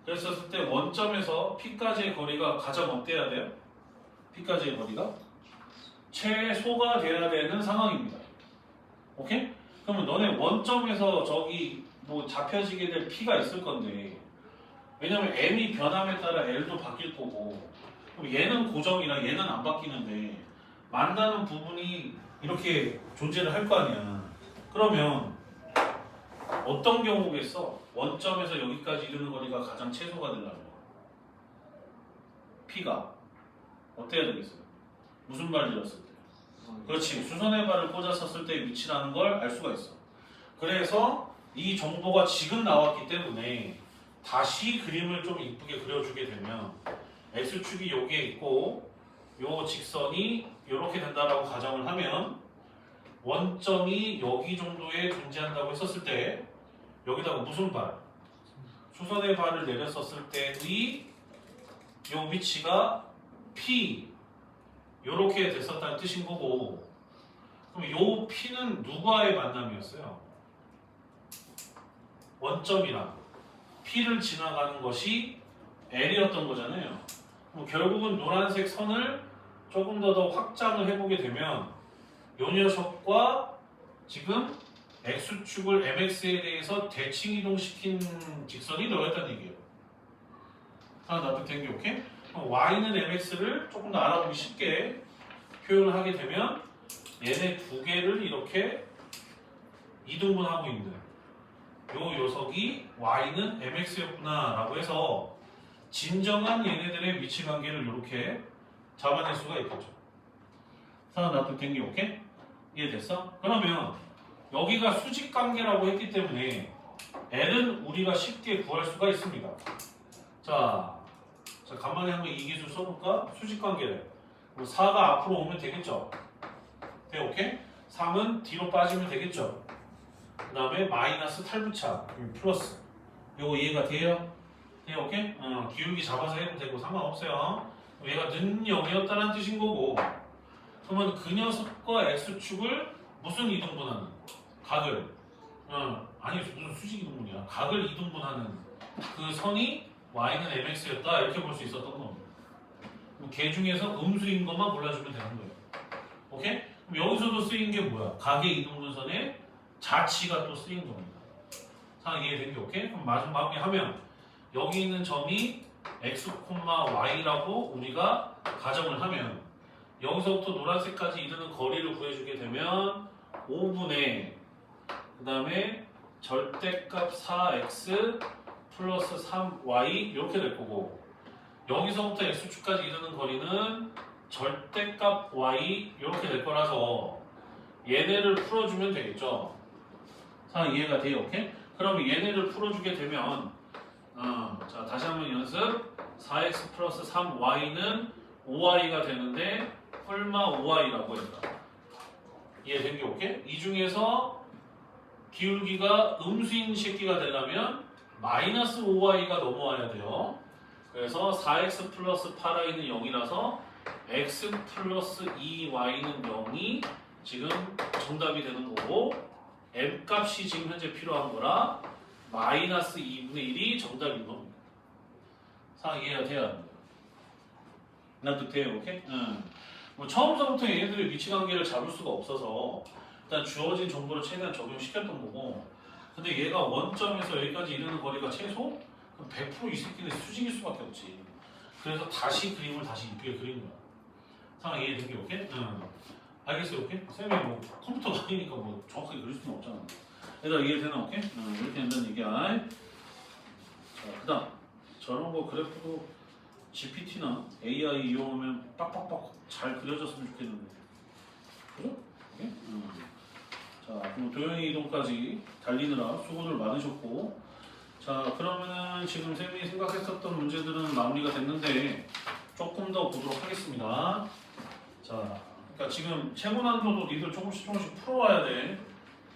그랬었을 때 원점에서 P까지의 거리가 가장 어때야 돼요? P까지의 거리가 최소가 돼야 되는 상황입니다. 오케이? 그러면 너네 원점에서 저기 뭐 잡혀지게 될 P가 있을 건데 왜냐면 M이 변함에 따라 L도 바뀔 거고 그럼 얘는 고정이라 얘는 안 바뀌는데 만나는 부분이 이렇게 존재를 할 거 아니야. 그러면 어떤 경우겠어? 원점에서 여기까지 이르는 거리가 가장 최소가 되려면 P가 어때야 되겠어요? 무슨 발을 들었을 때? 그렇지. 수선의 발을 꽂았었을 때의 위치라는 걸 알 수가 있어. 그래서 이 정보가 지금 나왔기 때문에 다시 그림을 좀 이쁘게 그려주게 되면 X축이 여기에 있고 요 직선이 이렇게 된다라고 가정을 하면 원점이 여기 정도에 존재한다고 했었을 때 여기다가 무슨 발? 수선의 발을 내렸었을 때의 요 위치가 P 요렇게 됐었다는 뜻인 거고 그럼 요 P는 누구와의 만남이었어요? 원점이랑 P를 지나가는 것이 L이었던 거잖아요. 그럼 결국은 노란색 선을 조금 더 확장을 해보게 되면 요 녀석과 지금 X축을 MX에 대해서 대칭 이동시킨 직선이 너였다는 얘기예요. 하나 납득된 게 오케이? 그럼 y는 mx를 조금 더 알아보기 쉽게 표현을 하게 되면 얘네 두 개를 이렇게 이등분하고 있는 요 녀석이 y는 mx였구나 라고 해서 진정한 얘네들의 위치 관계를 이렇게 잡아낼 수가 있겠죠. 자, 납득된 게 오케이? 이해됐어? 그러면 여기가 수직 관계라고 했기 때문에 L은 우리가 쉽게 구할 수가 있습니다. 자, 간만에 한번 이 기술 써볼까? 수직 관계래. 4가 앞으로 오면 되겠죠? 네, 오케이? 3은 뒤로 빠지면 되겠죠? 그 다음에 마이너스 탈부착, 플러스. 요거 이해가 돼요? 네, 오케이? 기울기 잡아서 해도 되고 상관없어요. 얘가 는 0이었다는 뜻인 거고. 그러면 그 녀석과 x축을 무슨 이등분하는? 각을. 아니 무슨 수직 이등분이야. 각을 이등분하는 그 선이 y는 mx였다 이렇게 볼 수 있었던 겁니다. 걔 중에서 음수인 것만 골라주면 되는 거예요. 오케이? 그럼 여기서도 쓰인 게 뭐야? 각의 이등분선의 자치가 또 쓰인 겁니다. 자, 이해된 게 오케이? 그럼 마무리하면 여기 있는 점이 x, y라고 우리가 가정을 하면 여기서부터 노란색까지 이르는 거리를 구해주게 되면 5분의 그 다음에 절대값 4x 플러스 3y 이렇게 될 거고 여기서부터 x축까지 이르는 거리는 절대값 y 이렇게 될 거라서 얘네를 풀어주면 되겠죠. 자, 이해가 돼요? 오케이? 그럼 얘네를 풀어주게 되면 자, 다시 한번 연습 4x 플러스 3y는 5y가 되는데 뿔마 5y라고 했다. 이해된 게 오케이? 이 중에서 기울기가 음수인 새끼가 되려면 마이너스 5y가 넘어와야 돼요. 그래서 4x 플러스 8y는 0이라서 x 플러스 2y는 0이 지금 정답이 되는 거고 m 값이 지금 현재 필요한 거라 마이너스 2분의 1이 정답인 겁니다. 자, 이해가 돼야 합니다. 나도 돼요, 오케이? 뭐 처음서부터 얘네들의 위치 관계를 잡을 수가 없어서 일단 주어진 정보를 최대한 적용시켰던 거고 근데 얘가 원점에서 여기까지 이르는 거리가 최소 100% 이 새끼는 수직일 수밖에 없지. 그래서 다시 그림을 다시 이쁘게 그린 거야. 상황 이해된 게 오케이? 알겠어요, 오케이? 쌤이 뭐 컴퓨터가 아니니까 뭐 정확하게 그릴 수는 없잖아. 얘들아 이해되나, 오케이? 이렇게 된다는 얘기야. 자, 그 다음 저런 거 그래프도 GPT나 AI 이용하면 빡빡빡 잘 그려졌으면 좋겠는데 그죠? 오케이? 자, 그럼 도형의 이동까지 달리느라 수고들 많으셨고 자, 그러면은 지금 쌤이 생각했었던 문제들은 마무리가 됐는데 조금 더 보도록 하겠습니다. 자, 그러니까 지금 체고난도도 니들 조금씩 풀어와야 돼.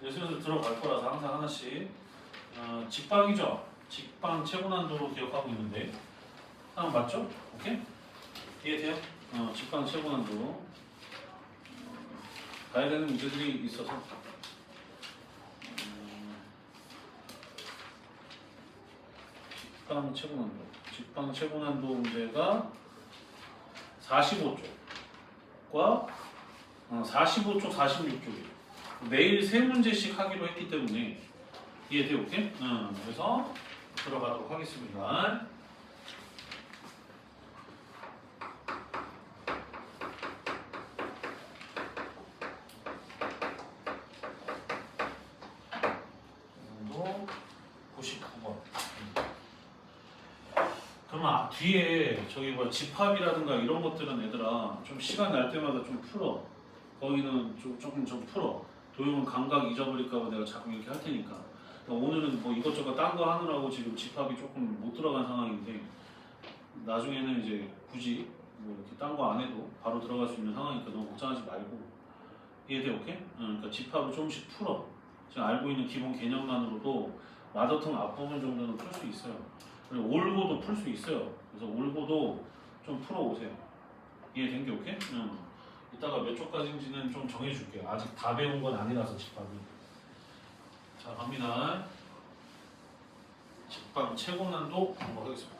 슬슬 들어갈 거라서 항상 하나씩 직방이죠? 직방 체고난도로 기억하고 있는데 맞죠? 오케이? 이해돼요? 직방 체고난도 가야 되는 문제들이 있어서 직방 체고난도 문제가 45쪽과 45쪽, 46쪽이에요. 매일 3문제씩 하기로 했기 때문에 이해돼요? 오케이? 그래서 들어가도록 하겠습니다. 그러면 뒤에 저기 뭐 집합이라든가 이런 것들은 얘들아 좀 시간 날 때마다 좀 풀어. 거기는 조금 좀 풀어. 도형은 감각 잊어버릴까봐 내가 자꾸 이렇게 할 테니까. 그러니까 오늘은 뭐 이것저것 딴 거 하느라고 지금 집합이 조금 못 들어간 상황인데 나중에는 이제 굳이 뭐 이렇게 딴 거 안 해도 바로 들어갈 수 있는 상황이니까 너무 걱정하지 말고 이해돼? 오케이? 그러니까 집합을 조금씩 풀어. 지금 알고 있는 기본 개념만으로도 마더텅 앞부분 정도는 풀 수 있어요. 그리고 올고도 풀 수 있어요. 그래서 올고도 좀 풀어오세요. 이해된 게 오케이? 이따가 몇 쪽까지인지는 좀 정해줄게요. 아직 다 배운 건 아니라서 집합이. 자, 갑니다. 집합 최고난도 한번 하겠습니다.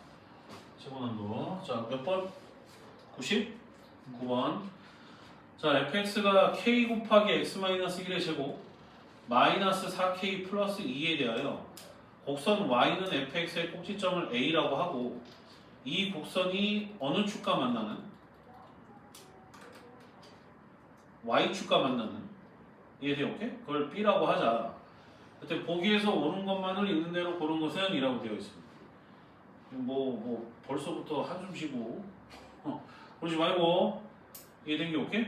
최고난도. 자, 몇 번? 99번. 자, fx가 k 곱하기 x-1의 제곱 마이너스 4k 플러스 2에 대하여 곡선 y는 fx의 꼭지점을 a라고 하고 이 곡선이 어느 축과 만나는? Y축과 만나는. 이해돼요? 오케이? 그걸 B라고 하자. 그때 보기에서 오는 것만을 있는 대로 고른 것은 이라고 되어 있습니다. 벌써부터 한숨 쉬고 그러지 말고. 이해된 게 오케이?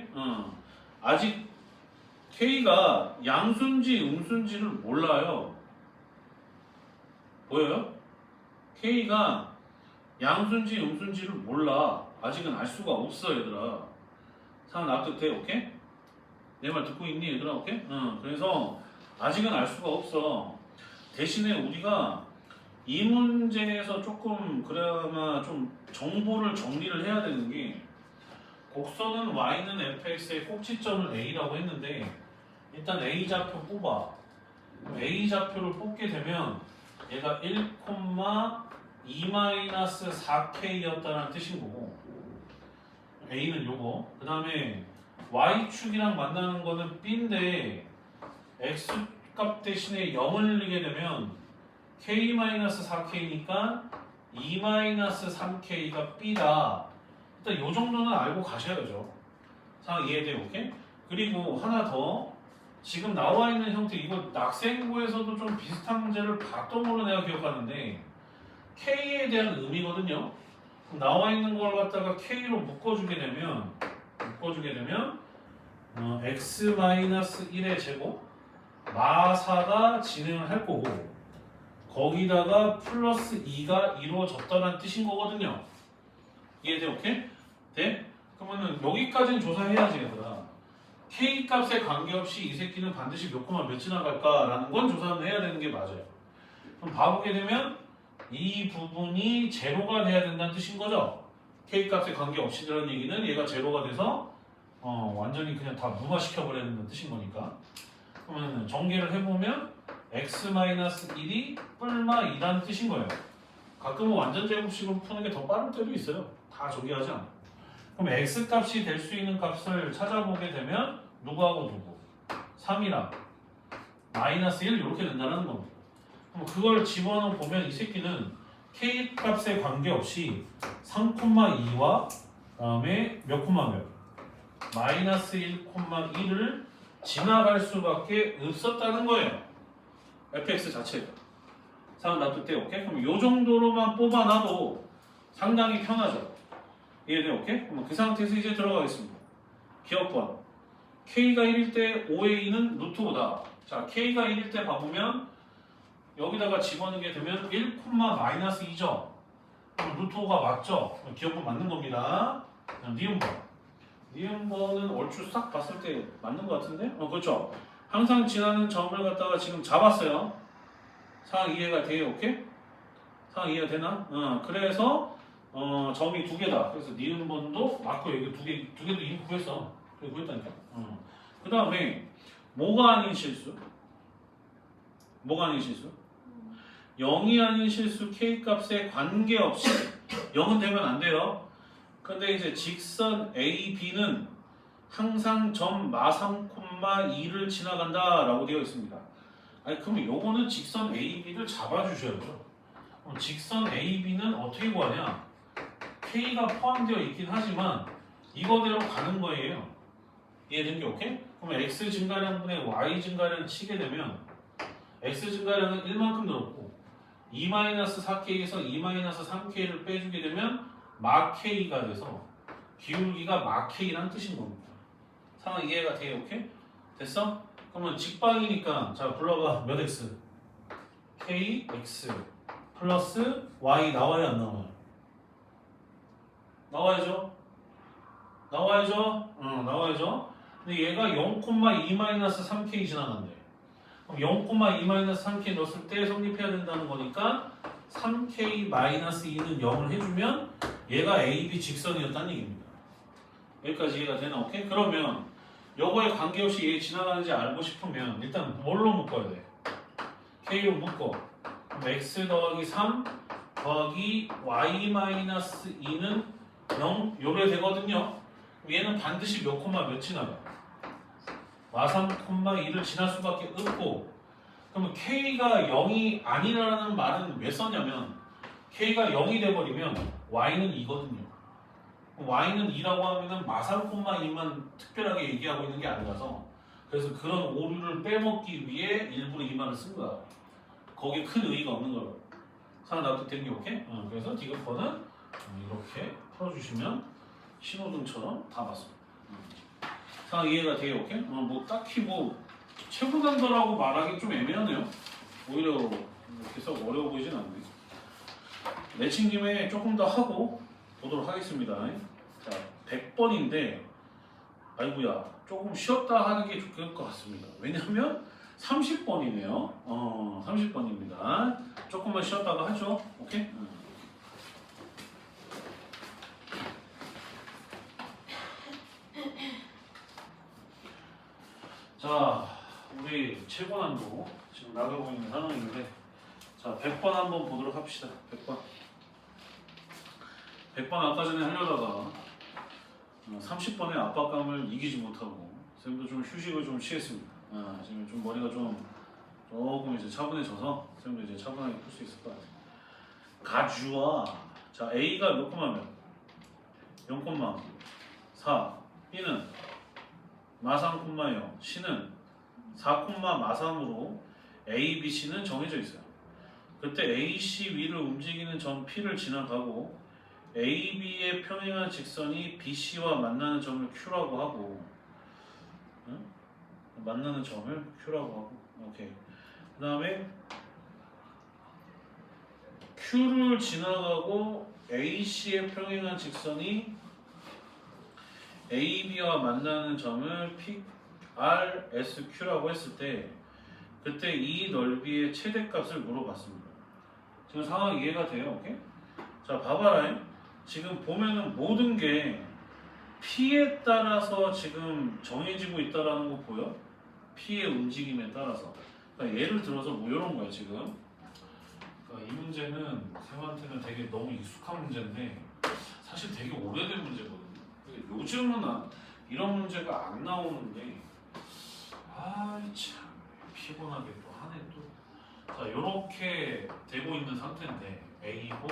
아직 K가 양수인지 음수인지를 몰라요. 보여요? K가 양수인지 음수인지를 몰라. 아직은 알 수가 없어 얘들아. 상황 납득돼? 오케이? 내 말 듣고 있니 얘들아? 오케이? 그래서 아직은 알 수가 없어. 대신에 우리가 이 문제에서 조금 그나마 좀 정보를 정리를 해야 되는 게, 곡선은 y는 fx의 꼭지점을 a라고 했는데 일단 a 좌표 뽑아. a 좌표를 뽑게 되면 얘가 1,2-4k였다는 뜻인 거고, a는 요거. 그 다음에 y축이랑 만나는 거는 b인데 x값 대신에 0을 넣게 되면 k-4k니까 2-3k가 b다. 일단 요 정도는 알고 가셔야죠. 상황 이해돼요? 오케이? 그리고 하나 더, 지금 나와 있는 형태, 이거 낙생고에서도 좀 비슷한 문제를 봤던 걸로 내가 기억하는데 K에 대한 의미거든요. 나와 있는 걸 갖다가 K로 묶어주게 되면 x-1의 제곱 마사가 진행을 할 거고, 거기다가 플러스 2가 이루어졌다는 뜻인 거거든요. 이해돼? 오케이? 네? 그러면은 여기까지는 조사해야지 얘들아. K 값에 관계없이 이 새끼는 반드시 몇 콤마 몇 지나갈까라는 건 조사는 해야 되는 게 맞아요. 그럼 봐보게 되면 이 부분이 제로가 돼야 된다는 뜻인 거죠. K 값에 관계없이라는 얘기는 얘가 제로가 돼서 완전히 그냥 다 무마시켜 버리는 뜻인 거니까. 그러면 전개를 해보면 x-1이 뿔마 2라는 뜻인 거예요. 가끔은 완전 제곱식으로 푸는 게 더 빠른 때도 있어요. 다 전개하지 않아요. 그럼 x 값이 될 수 있는 값을 찾아보게 되면 누구하고 누구? 3이랑 마이너스 1 이렇게 된다는 겁니다. 그럼 그걸 집어넣어 보면 이 새끼는 k 값에 관계없이 3,2와 그다음에 몇 콤마 몇? 마이너스 1,1을 지나갈 수밖에 없었다는 거예요. fx 자체가. 상황 납득돼요? 오케이? 그럼 요 정도로만 뽑아놔도 상당히 편하죠. 이해돼요? 오케이? 그럼 그 상태에서 이제 들어가겠습니다. 기억권. K가 1일 때 5의 2는 루트 5다. 자, K가 1일 때 봐보면 여기다가 집어넣게 되면 1,-2죠. 그럼 루트 5가 맞죠? 기억권 맞는 겁니다. 니은번. 니은번은 얼추 싹 봤을 때 맞는 것 같은데? 그렇죠. 항상 지나는 점을 갖다가 지금 잡았어요. 상황 이해가 돼요? 오케이? 상황 이해가 되나? 그래서 점이 두 개다. 그래서 니은번도 맞고 여기 두 개도 이미 구했어. 그래 구했다니까. 그 다음에 뭐가 아닌 실수? 뭐가 아닌 실수? 0이 아닌 실수 K 값에 관계없이 0은 되면 안 돼요. 근데 이제 직선 AB는 항상 점 마3,2를 지나간다라고 되어 있습니다. 아니 그러면 요거는 직선 AB를 잡아주셔야죠. 그럼 직선 AB는 어떻게 구하냐? K가 포함되어 있긴 하지만 이거대로 가는 거예요. 이해된 게 오케이? 그러면 X 증가량분의 Y 증가량 치게 되면 X 증가량은 1만큼 늘었고 2-4K에서 2-3K를 빼주게 되면 마-K가 돼서 기울기가 마-K라는 뜻인 겁니다. 상황 이해가 돼요? 오케이? 됐어? 그러면 직방이니까 자 불러봐. 몇 X? KX 플러스 Y 나와요 안 나와요? 나와야죠? 나와야죠? 나와야죠? 근데 얘가 0,2-3K 지나간대. 그럼 0,2-3K 넣었을 때 성립해야 된다는 거니까 3K-2는 0을 해주면 얘가 AB 직선이었다는 얘기입니다. 여기까지 이해가 되나? 오케이? 그러면 요거에 관계없이 얘 지나가는지 알고 싶으면 일단 뭘로 묶어야 돼? K로 묶어. 그럼 X 더하기 3 더하기 Y-2는 0 요래 되거든요. 얘는 반드시 몇 콤마 몇 지나가? 마3,2를 지날 수밖에 없고, 그러면 K가 0이 아니라는 말은 왜 썼냐면 K가 0이 돼버리면 y는 2거든요. y는 2라고 하면은 마상 콤마 2만 특별하게 얘기하고 있는 게 아니라서 그래서 그런 오류를 빼먹기 위해 일부러 2만을 쓴 거야. 거기에 큰 의의가 없는 걸로. 상황 나도 된게 오케이? 그래서 디귿번은 이렇게 풀어주시면 신호등처럼 다 맞습니다. 상황 이해가 되게 오케이? 뭐 딱히 뭐 최고단더라고 말하기 좀 애매하네요. 오히려 이렇게 썩 어려워 보이진 않네. 내친 김에 조금 더 하고 보도록 하겠습니다. 자, 100번인데 아이고야 조금 쉬었다 하는 게 좋을 것 같습니다. 왜냐하면 30번이네요. 30번입니다. 조금만 쉬었다가 하죠. 오케이? 자, 우리 최고난도 지금 나가고 있는 상황인데 자, 100번 한번 보도록 합시다. 100번. 100번 아까 전에 하려다가 30번의 압박감을 이기지 못하고 쌤도 좀 휴식을 좀 취했습니다. 지금 좀 머리가 조금 이제 차분해져서 쌤도 이제 차분하게 풀 수 있을 것 같아요. 가주와 자 A가 몇 콤마면 0,4 B는 마상 콤마 0 C는 4 콤마 마상으로 A, B, C는 정해져 있어요. 그때 A, C 위를 움직이는 점 P를 지나가고 A, B의 평행한 직선이 B, C와 만나는 점을 Q라고 하고 만나는 점을 Q라고 하고 오케이. 그 다음에 Q를 지나가고 AC의 평행한 직선이 AB와 만나는 점을 PRSQ라고 했을 때 그때 이 넓이의 최대값을 물어봤습니다. 지금 상황 이해가 돼요? 오케이? 자 봐봐라. 지금 보면은 모든 게 P에 따라서 지금 정해지고 있다라는 거 보여? P의 움직임에 따라서. 그러니까 예를 들어서 뭐 이런 거야 지금. 그러니까 이 문제는 쌤한테는 되게 너무 익숙한 문제인데 사실 되게 오래된 문제거든요. 요즘은 이런 문제가 안 나오는데 참 피곤하게 또 하네 또. 자 이렇게 되고 있는 상태인데 A고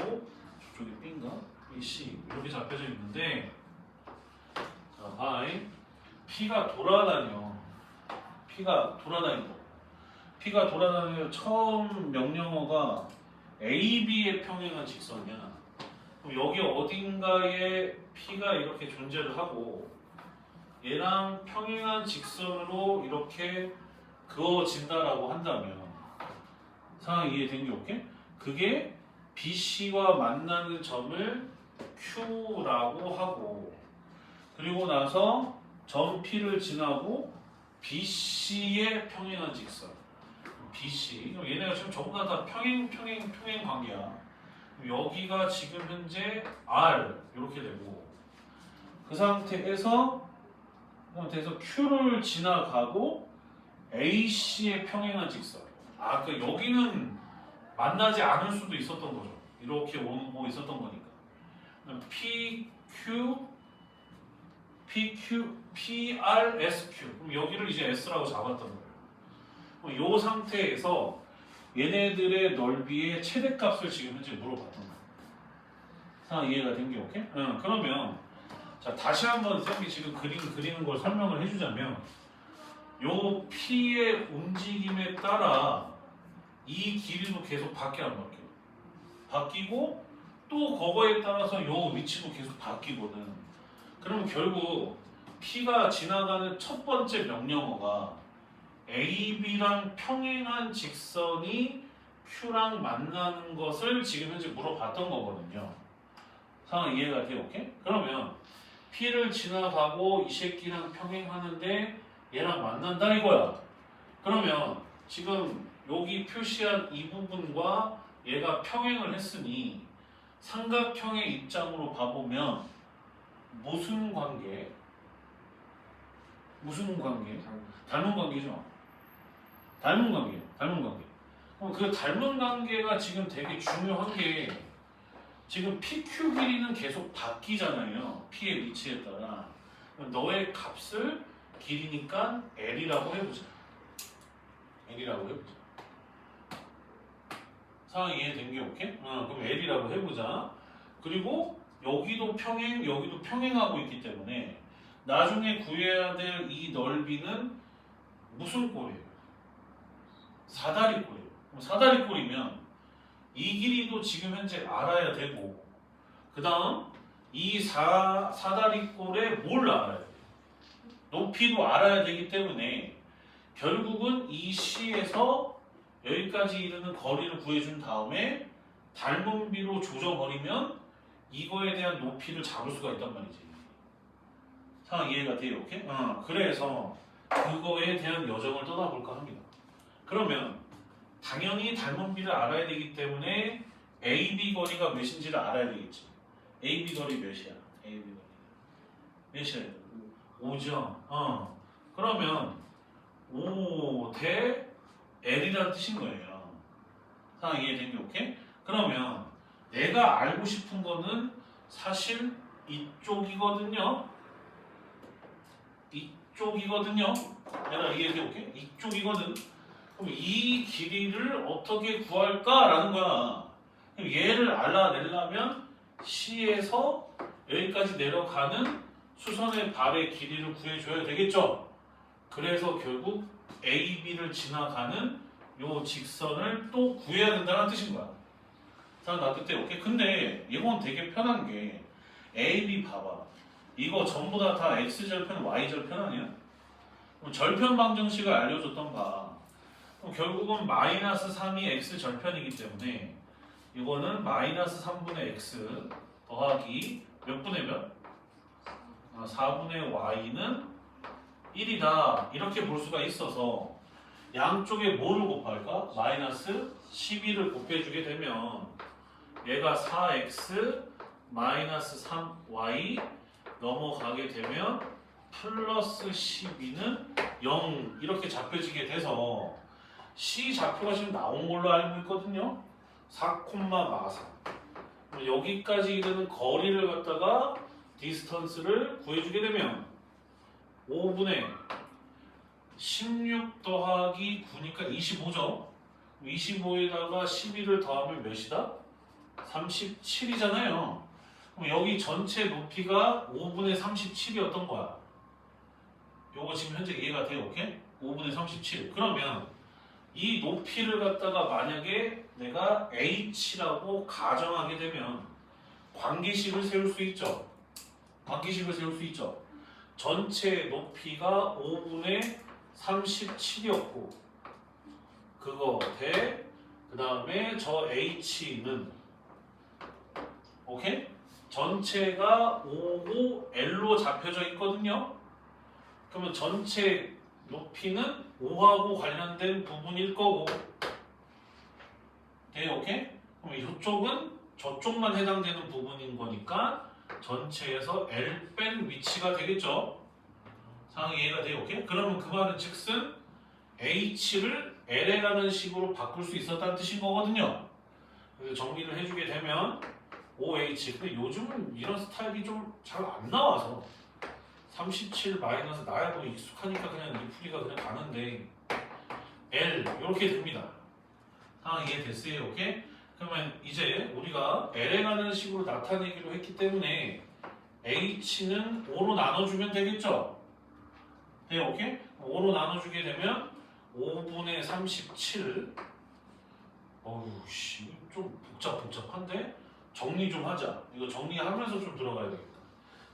저쪽이 B인가? B, C 이렇게 잡혀져 있는데 자 I P가 돌아다녀. P가 돌아다니는 처음 명령어가 A, B의 평행한 직선이야. 그럼 여기 어딘가에 P가 이렇게 존재를 하고 얘랑 평행한 직선으로 이렇게 그어진다라고 한다면 상황 이해된 게 오케이? 그게 BC와 만나는 점을 Q라고 하고 그리고 나서 점 P를 지나고 BC의 평행한 직선 BC 얘네가 지금 전부 다 평행 관계야. 여기가 지금 현재 R 이렇게 되고 그 상태에서 Q를 지나가고 AC의 평행한 직선 그러니까 여기는 만나지 않을 수도 있었던 거죠. 이렇게 오고 있었던 거니까 PRSQ 그럼 여기를 이제 S라고 잡았던 거예요. 이 상태에서 얘네들의 넓이의 최대값을 지금 현재 물어봤던 거예요. 상황 이해가 된 게 오케이? 그러면 자 다시 한번 쌤이 지금 그리는 걸 설명을 해주자면 요 P의 움직임에 따라 이 길이도 계속 바뀌어 안 바뀌어? 바뀌고 또 그거에 따라서 요 위치도 계속 바뀌거든. 그러면 결국 P가 지나가는 첫 번째 명령어가 AB랑 평행한 직선이 Q랑 만나는 것을 지금 현재 물어봤던 거거든요. 상황 이해가 돼? 오케이? 그러면 P를 지나가고 이 새끼랑 평행하는데 얘랑 만난다 이거야. 그러면 지금 여기 표시한 이 부분과 얘가 평행을 했으니 삼각형의 입장으로 봐보면 무슨 관계? 닮은 관계죠. 닮은 관계. 그럼 그 닮은 관계가 지금 되게 중요한 게 지금 PQ 길이는 계속 바뀌잖아요. P의 위치에 따라. 너의 값을 길이니까 L이라고 해보자. 상황 이해된 게 오케이? 그럼 L이라고 해보자. 그리고 여기도 평행, 여기도 평행하고 있기 때문에 나중에 구해야 될 이 넓이는 무슨 꼴이에요? 사다리 꼴이에요. 그럼 사다리 꼴이면 이 길이도 지금 현재 알아야 되고 그 다음 이 사다리 꼴에 뭘 알아야 돼요? 높이도 알아야 되기 때문에 결국은 이 C에서 여기까지 이르는 거리를 구해준 다음에 닮은 비로 조져버리면 이거에 대한 높이를 잡을 수가 있단 말이지. 상황 이해가 돼요? 오케이? 그래서 그거에 대한 여정을 떠나볼까 합니다. 그러면 당연히 닮은 비를 알아야 되기 때문에 AB 거리가 몇인지를 알아야 되겠지. AB 거리 몇이야? AB 거리 몇이야? 5죠. 그러면 5 대 L이라는 뜻인 거예요. 상황 이해된 게 오케이? 그러면 내가 알고 싶은 거는 사실 이쪽이거든요. 이쪽이거든요. 내가 이해돼 오케이? 이쪽이거든. 그럼 이 길이를 어떻게 구할까라는 거야. 그럼 얘를 알아내려면 C에서 여기까지 내려가는 수선의 발의 길이를 구해줘야 되겠죠. 그래서 결국 AB를 지나가는 요 직선을 또 구해야 된다는 뜻인 거야. 자, 나 그때 오케이. 근데 이건 되게 편한 게 AB 봐봐. 이거 전부 다 X절편, Y절편 아니야? 그럼 절편 방정식을 알려줬던 봐. 그럼 결국은 마이너스 3이 X절편이기 때문에 이거는 마이너스 3분의 X 더하기 몇 분의 몇? 4분의 Y는 1이다. 이렇게 볼 수가 있어서 양쪽에 뭐를 곱할까? 마이너스 12를 곱해주게 되면 얘가 4x 마이너스 3y 넘어가게 되면 플러스 12는 0 이렇게 잡혀지게 돼서 C 좌표가 지금 나온 걸로 알고 있거든요. 4,43 여기까지 이르는 거리를 갖다가 디스턴스를 구해주게 되면 5분의 16 더하기 9니까 25죠. 25에다가 12를 더하면 몇이다? 37이잖아요. 그럼 여기 전체 높이가 5분의 37이었던 거야. 요거 지금 현재 이해가 돼요? 오케이? 5분의 37. 그러면 이 높이를 갖다가 만약에 내가 H라고 가정하게 되면 관계식을 세울 수 있죠. 관계식을 세울 수 있죠. 전체 높이가 5분의 37이었고 그거 대 그 다음에 저 H는 오케이? 전체가 5고 L로 잡혀져 있거든요. 그러면 전체 높이는 5하고 관련된 부분일 거고 네, 오케이? 그럼 이쪽은 저쪽만 해당되는 부분인 거니까 전체에서 L 뺀 위치가 되겠죠. 상황 이해가 돼요? 오케이? 그러면 그 말은 즉슨 H를 L에 가는 식으로 바꿀 수 있었다는 뜻인 거거든요. 그래서 정리를 해주게 되면 OH 근데 요즘은 이런 스타일이 좀 잘 안 나와서 37 마이너스 나야 뭐 익숙하니까 그냥 이 풀이가 그냥 가는데 L 이렇게 됩니다. 상황 이해됐어요? 오케이? 그러면 이제 우리가 L에 가는 식으로 나타내기로 했기 때문에 H는 5로 나눠주면 되겠죠? 네, 오케이? 5로 나눠주게 되면 5분의 37 어휴 씨 좀 복잡한데? 정리 좀 하자. 이거 정리하면서 좀 들어가야 되겠다.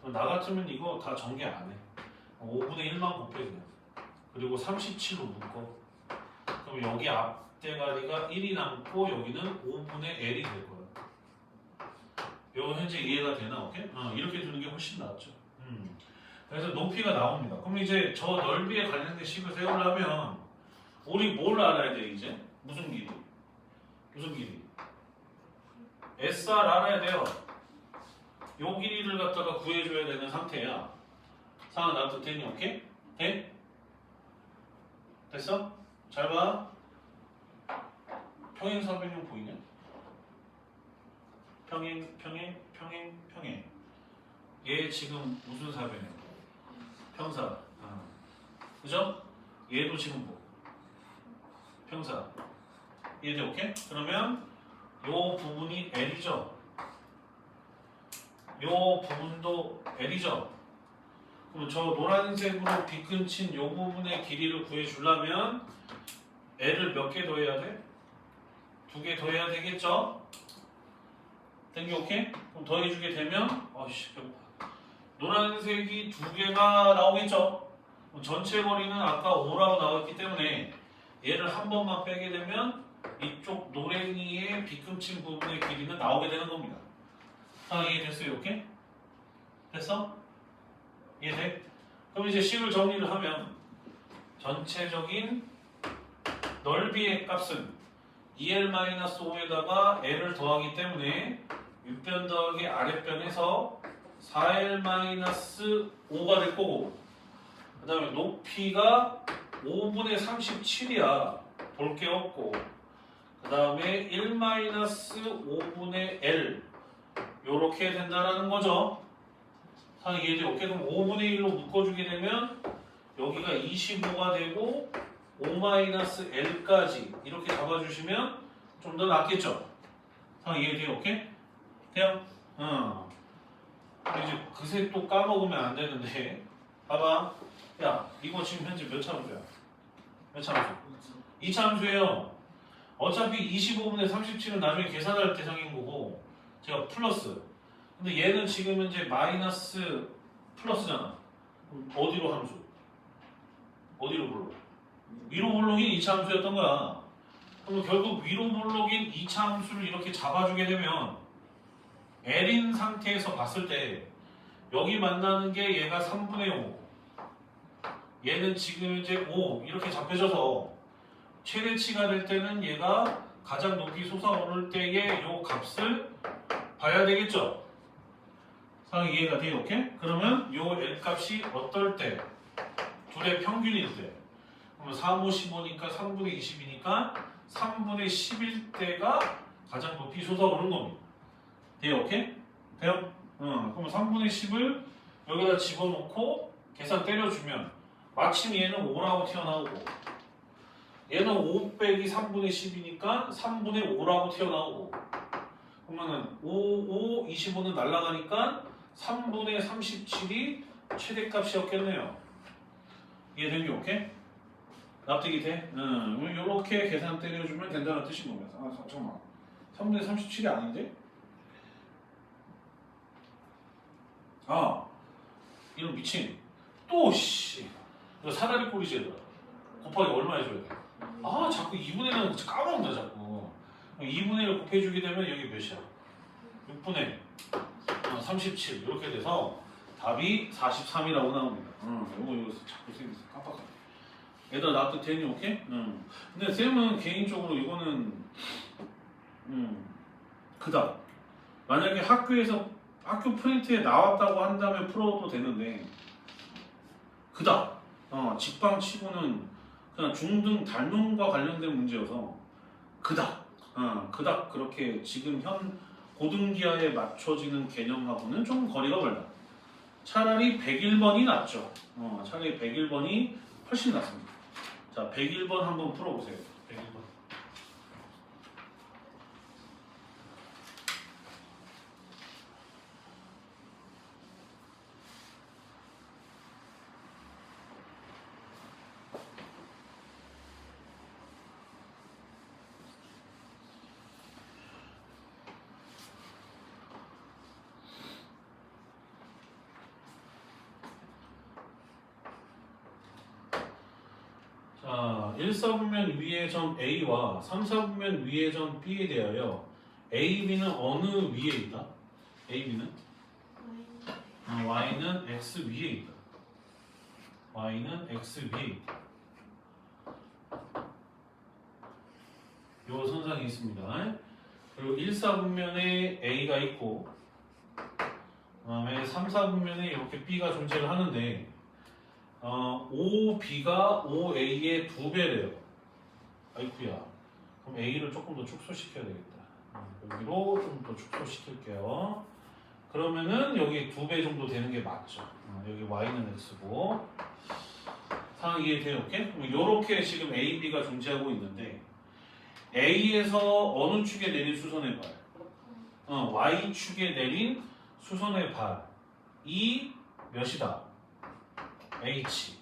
나 같으면 이거 다 정리 안 해. 5분의 1만 곱해 그냥. 그리고 37로 묶어. 그럼 여기 앞대가리가 1이 남고 여기는 5분의 L이 될 거야. 이거 현재 이해가 되나? 오케이? 이렇게 두는 게 훨씬 낫죠. 그래서 높이가 나옵니다. 그럼 이제 저 넓이에 관련된 식을 세우려면 우리 뭘 알아야 돼 이제? 무슨 길이? 무슨 길이? SR 알아야 돼요. 요 길이를 갖다가 구해줘야 되는 상태야. 상황 나도 되니? 오케이? 돼? 됐어? 잘 봐. 평행사변형 보이냐? 평행. 얘 지금 무슨 사변형? 평사. 그죠? 얘도 지금 뭐? 평사. 이해돼? 오케이? 그러면 요 부분이 L이죠? 요 부분도 L이죠. 그럼 저 노란색으로 빗근친 요 부분의 길이를 구해주려면 L을 몇 개 더해야 돼? 2개 더해야 되겠죠? 땡겨 오케이? 그럼 더해주게 되면 어이씨 배고파. 노란색이 2개가 나오겠죠? 그럼 전체 거리는 아까 5라고 나왔기 때문에 얘를 한 번만 빼게 되면 이쪽 노랭이의 빗금친 부분의 길이는 나오게 되는 겁니다. 아, 이해됐어요? 오케이? 됐어? 이해돼? 그럼 이제 식을 정리를 하면 전체적인 넓이의 값은 2L-5에다가 L을 더하기 때문에 윗변 더하기 아랫변에서 4L-5가 될 거고, 그 다음에 높이가 5분의 37이야. 볼 게 없고, 그 다음에 1-5분의 L 요렇게 된다라는 거죠. 상 이해돼? 오케이? 그럼 5분의 1로 묶어주게 되면 여기가 25가 되고 5-L까지 이렇게 잡아주시면 좀 더 낫겠죠? 상 이해돼요? 오케이? 돼요? 이제 그새 또 까먹으면 안 되는데 봐봐. 야, 이거 지금 현재 몇 참수야? 몇 참수? 2참수예요. 어차피 25분의 37은 나중에 계산할 대상인 거고 제가 플러스. 근데 얘는 지금 현재 마이너스 플러스잖아. 어디로 함수? 어디로 불러? 위로 블록인 2차 함수였던 거야. 그럼 결국 위로 블록인 2차 함수를 이렇게 잡아주게 되면 L인 상태에서 봤을 때 여기 만나는 게 얘가 3분의 5, 얘는 지금 이제 5 이렇게 잡혀져서 최대치가 될 때는 얘가 가장 높이 솟아오를 때의 요 값을 봐야 되겠죠? 상황 이해가 돼요? 오케이? 그러면 요 L 값이 어떨 때? 둘의 평균일 때. 그러면 3, 5, 15니까 3분의 20이니까 3분의 10일 때가 가장 높이 솟아오르는 겁니다. 돼요? 오케이? 돼요? 그럼 3분의 10을 여기다 집어넣고 계산 때려주면 마침 얘는 5라고 튀어나오고 얘는 5 빼기 3분의 10이니까 3분의 5라고 튀어나오고 그러면은 5, 25는 날아가니까 3분의 37이 최대값이었겠네요. 이해되죠? 오케이? 납득이 돼? 이렇게 계산 때려주면 된다는 뜻인 겁니다. 아, 잠깐만. 3분의 37이 아닌데? 아, 이런 미친. 또, 씨. 이거 사다리 꼴이지, 얘들아. 곱하기 얼마 해줘야 돼? 아, 자꾸 2분의 1은 까먹는다, 자꾸. 2분의 1을 곱해주게 되면 여기 몇이야? 6분의 37. 이렇게 돼서 답이 43이라고 나옵니다. 이거 자꾸 생겼어. 깜빡하네. 얘들아, 납득 되니, 오케이? 근데 쌤은 개인적으로 이거는, 그다. 만약에 학교 프린트에 나왔다고 한다면 풀어도 되는데, 그다. 직방 치고는 그냥 중등 닮음과 관련된 문제여서, 그다. 그닥 그렇게 지금 현 고등기하에 맞춰지는 개념하고는 좀 거리가 멀다. 차라리 101번이 낫죠. 차라리 101번이 훨씬 낫습니다. 자, 101번 한번 풀어보세요. 101번. 자, 1사분면 위의 점 A와 3사분면 위의 점 B에 대하여 A, B는 어느 위에 있다? A, B는? Y는 X 위에 있다. Y는 X 위에 있다. 요 선상이 있습니다. 그리고 1사분면에 A가 있고 그 다음에 3사분면에 이렇게 B가 존재를 하는데 OB가 OA의 2배래요. 아이쿠야. 그럼 A를 조금 더 축소시켜야 되겠다. 여기로 좀 더 축소시킬게요. 그러면은 여기 2배 정도 되는 게 맞죠. 여기 Y는 X고. 상황 이해돼요? 오케이? 그럼 요렇게 지금 A, B가 존재하고 있는데 A에서 어느 축에 내린 수선해봐요? Y축에 내린 수선의 발이 몇이다? H.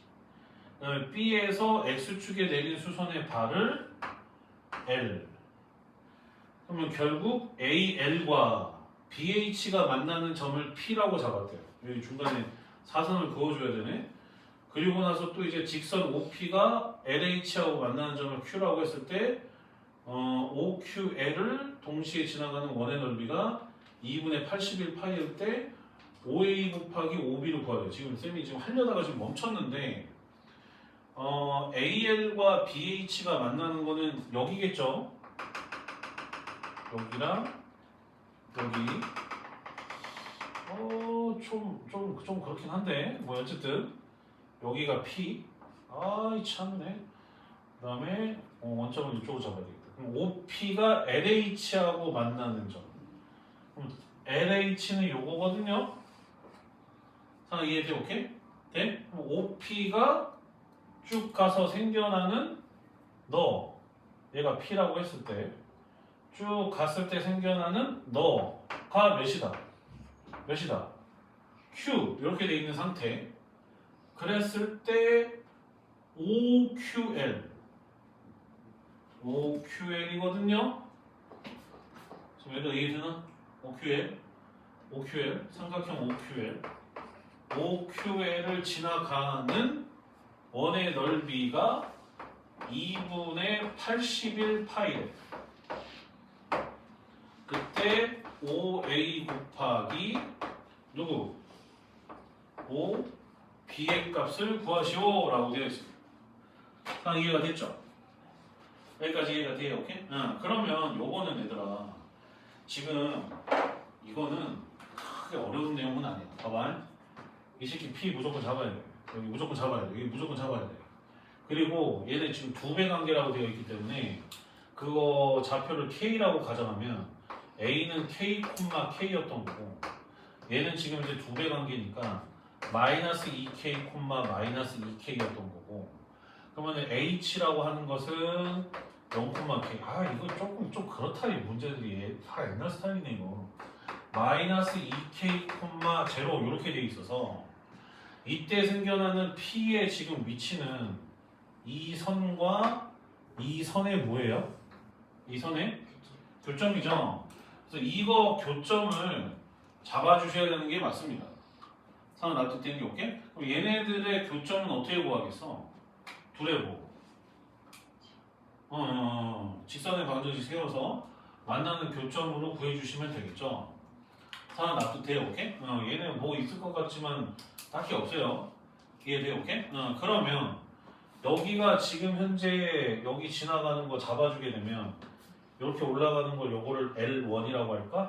그다음에 B에서 X축에 내린 수선의 발을 L. 그러면 결국 AL과 BH가 만나는 점을 P라고 잡았대요. 여기 중간에 사선을 그어줘야 되네. 그리고 나서 또 이제 직선 OP가 LH하고 만나는 점을 Q라고 했을 때 OQL을 동시에 지나가는 원의 넓이가 2분의 81파이일 때 OA 곱하기 OB를 구하래요. 지금 쌤이 지금 하려다가 지금 멈췄는데 AL과 BH가 만나는 거는 여기겠죠? 여기랑 여기 좀 그렇긴 한데 뭐 어쨌든 여기가 P 아이 참네. 그 다음에 원점을 이쪽으로 잡아야 되겠다. 그럼 OP가 LH하고 만나는 점. 그럼 LH는 요거거든요. 자, 이해돼? 오케이? 돼? 그럼 OP가 쭉 가서 생겨나는 얘가 P라고 했을 때 쭉 갔을 때 생겨나는 너가 몇이다? Q 이렇게 돼 있는 상태. 그랬을 때 OQL이거든요. 지금 얘도 이해되나? OQL 삼각형 OQL을 지나가는 원의 넓이가 2분의 81파이래. 그때 OA 곱하기 누구? B의 값을 구하시오 라고 되어 있습니다. 다 이해가 됐죠? 여기까지 이해가 돼요? 오케이? 그러면 요거는 얘들아 지금 이거는 크게 어려운 내용은 아니야. 봐봐. 이 새끼 P 무조건 잡아야 돼. 여기 무조건 잡아야 돼. 여기 무조건 잡아야 돼. 그리고 얘는 지금 2배 관계라고 되어 있기 때문에 그거 좌표를 K라고 가정하면 A는 K, K였던 거고 얘는 지금 이제 2배 관계니까 마이너스 2K, 마이너스 2K였던 거고 그러면 H라고 하는 것은 0,K. 이거 조금 좀 그렇다 이 문제들이 다 옛날 스타일이네 이거. 마이너스 2K, 0 이렇게 돼 있어서 이때 생겨나는 P의 지금 위치는 이 선과 이 선의 뭐예요? 이 선의 교점이죠. 그래서 이거 교점을 잡아주셔야 되는 게 맞습니다. 상은 놔둘 때 오케이? 그럼 얘네들의 교점은 어떻게 구하겠어? 둘의 뭐? 직선의 방정식 세워서 만나는 교점으로 구해주시면 되겠죠. 상은 놔둘 때 오케이? 얘는 뭐 있을 것 같지만 딱히 없어요. 이해돼? 오케이? 그러면 여기가 지금 현재 여기 지나가는 거 잡아주게 되면 이렇게 올라가는 걸 요거를 L1이라고 할까?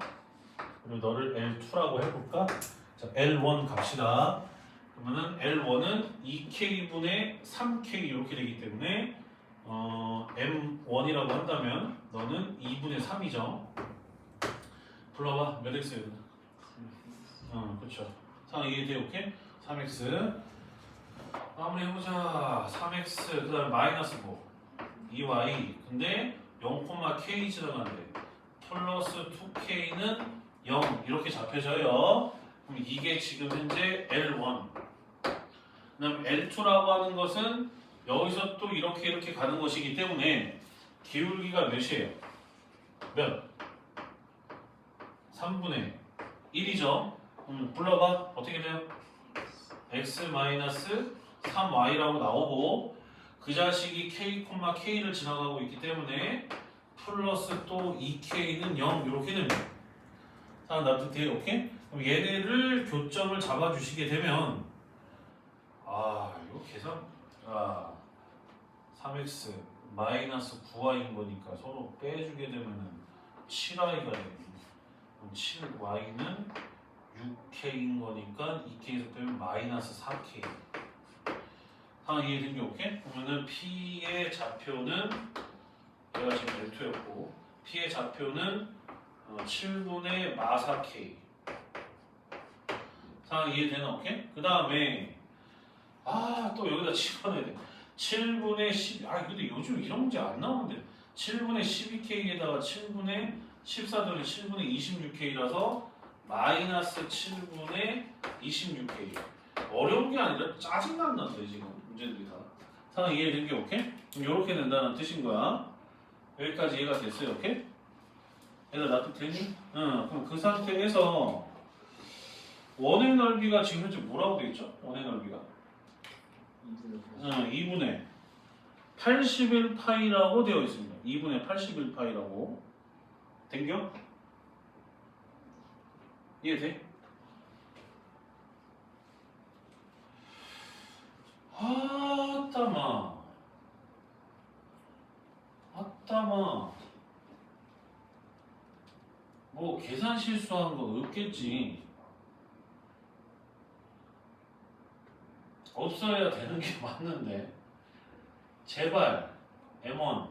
그리고 너를 L2라고 해볼까? 자, L1 갑시다. 그러면은 L1은 2K분의 3K 이렇게 되기 때문에 M1이라고 한다면 너는 2분의 3이죠. 불러봐. 몇 X예요? 그렇죠. 상황 이해돼? 오케이? 3X 마무리 해보자. 3X 그 다음에 마이너스 5 2Y 근데 0,K 지나가는데 플러스 2K는 0 이렇게 잡혀져요. 그럼 이게 지금 현재 L1 그다음 L2라고 하는 것은 여기서 또 이렇게 가는 것이기 때문에 기울기가 몇이에요? 몇? 3분의 1이죠. 불러봐. 어떻게 돼요? X-3Y라고 나오고 그 자식이 K, K를 지나가고 있기 때문에 플러스 또 2K는 0 이렇게 됩니다. 자, 놔둘 때 오케이? 그럼 얘네를 교점을 잡아주시게 되면 이거 계산 3x 마이너스 9y인 거니까 서로 빼주게 되면은 7y가 됩니다. 그럼 7y는 6k인 거니까 2k에서 빼면 마이너스 4k. 상황 이해된 게 오케이? 그러면은 P의 좌표는 얘가 지금 L2였고 P의 좌표는 7분의 마사 K. 상황 이해되나? 오케이? 그 다음에 또 여기다 집어넣어야 돼. 7분의 12. 근데 요즘 이런 문제 안 나오는데 7분의 12K에다가 7분의 14 더하기 7분의 26K라서 마이너스 7분의 26K. 어려운 게 아니라 짜증난다는데 지금 문제들이 다. 상황 이해된 게 오케이? 그럼 이렇게 된다는 뜻인 거야. 여기까지 이해가 됐어요, 오케이? 얘들 납득되니? 응. 그럼 그 상태에서 원의 넓이가 지금 현재 뭐라고 돼 있죠? 원의 넓이가 2분의 81파이라고 되어 있습니다. 2분의 81파이라고. 된겨? 이해돼? 아따마 뭐 계산 실수한 거 없겠지. 없어야 되는 게 맞는데 제발 M1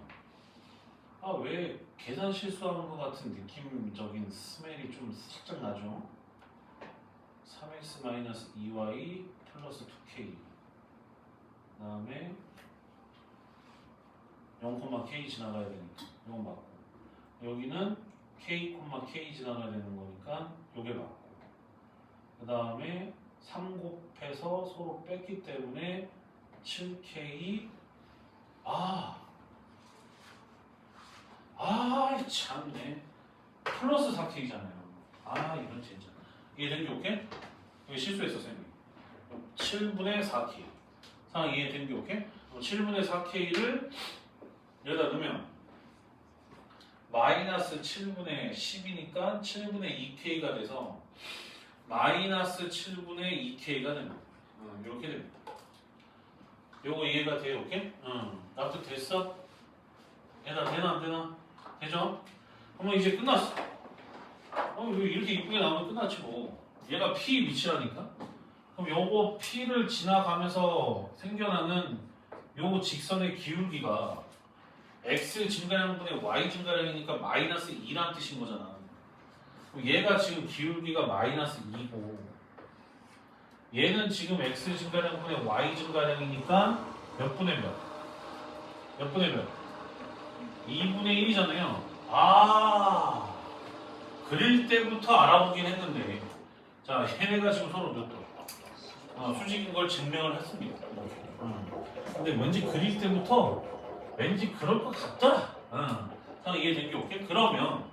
왜 계산 실수하는 것 같은 느낌적인 스멜이 좀 살짝 나죠. 3x-2y 플러스 2k 그 다음에 0,k 지나가야 되니까 이건 맞고 여기는 k, k 지나가야 되는 거니까 요게 맞고 그 다음에 3 곱해서 서로 뺐기 때문에 7k 참네 플러스 4k잖아요. 이건 진짜 이해된 게 오케이? 여기 실수했어 쌤이 7분의 4k 상황 이해된 게 오케이? 7분의 4k를 여기다 넣으면 마이너스 7분의 10이니까 7분의 2k가 돼서 마이너스 7분의 2k가 됩니다. 이렇게 됩니다. 요거 이해가 돼요? 오케이? 납득 됐어? 되나 안 되나? 되죠? 그러면 이제 끝났어. 이렇게 이쁘게 나오면 끝났지 뭐. 얘가 P 위치라니까? 그럼 요거 P를 지나가면서 생겨나는 요 직선의 기울기가 X 증가량분의 Y 증가량이니까 마이너스 2라는 뜻인 거잖아. 얘가 지금 기울기가 마이너스 2고 얘는 지금 X 증가량분의 Y 증가량이니까 몇 분의 몇? 몇 분의 몇? 2분의 1이잖아요. 그릴 때부터 알아보긴 했는데 자 얘네가 지금 서로 몇 도? 수직인 걸 증명을 했습니다. 근데 왠지 그릴 때부터 왠지 그럴 것 같더라. 이해된 게 오케이? 그러면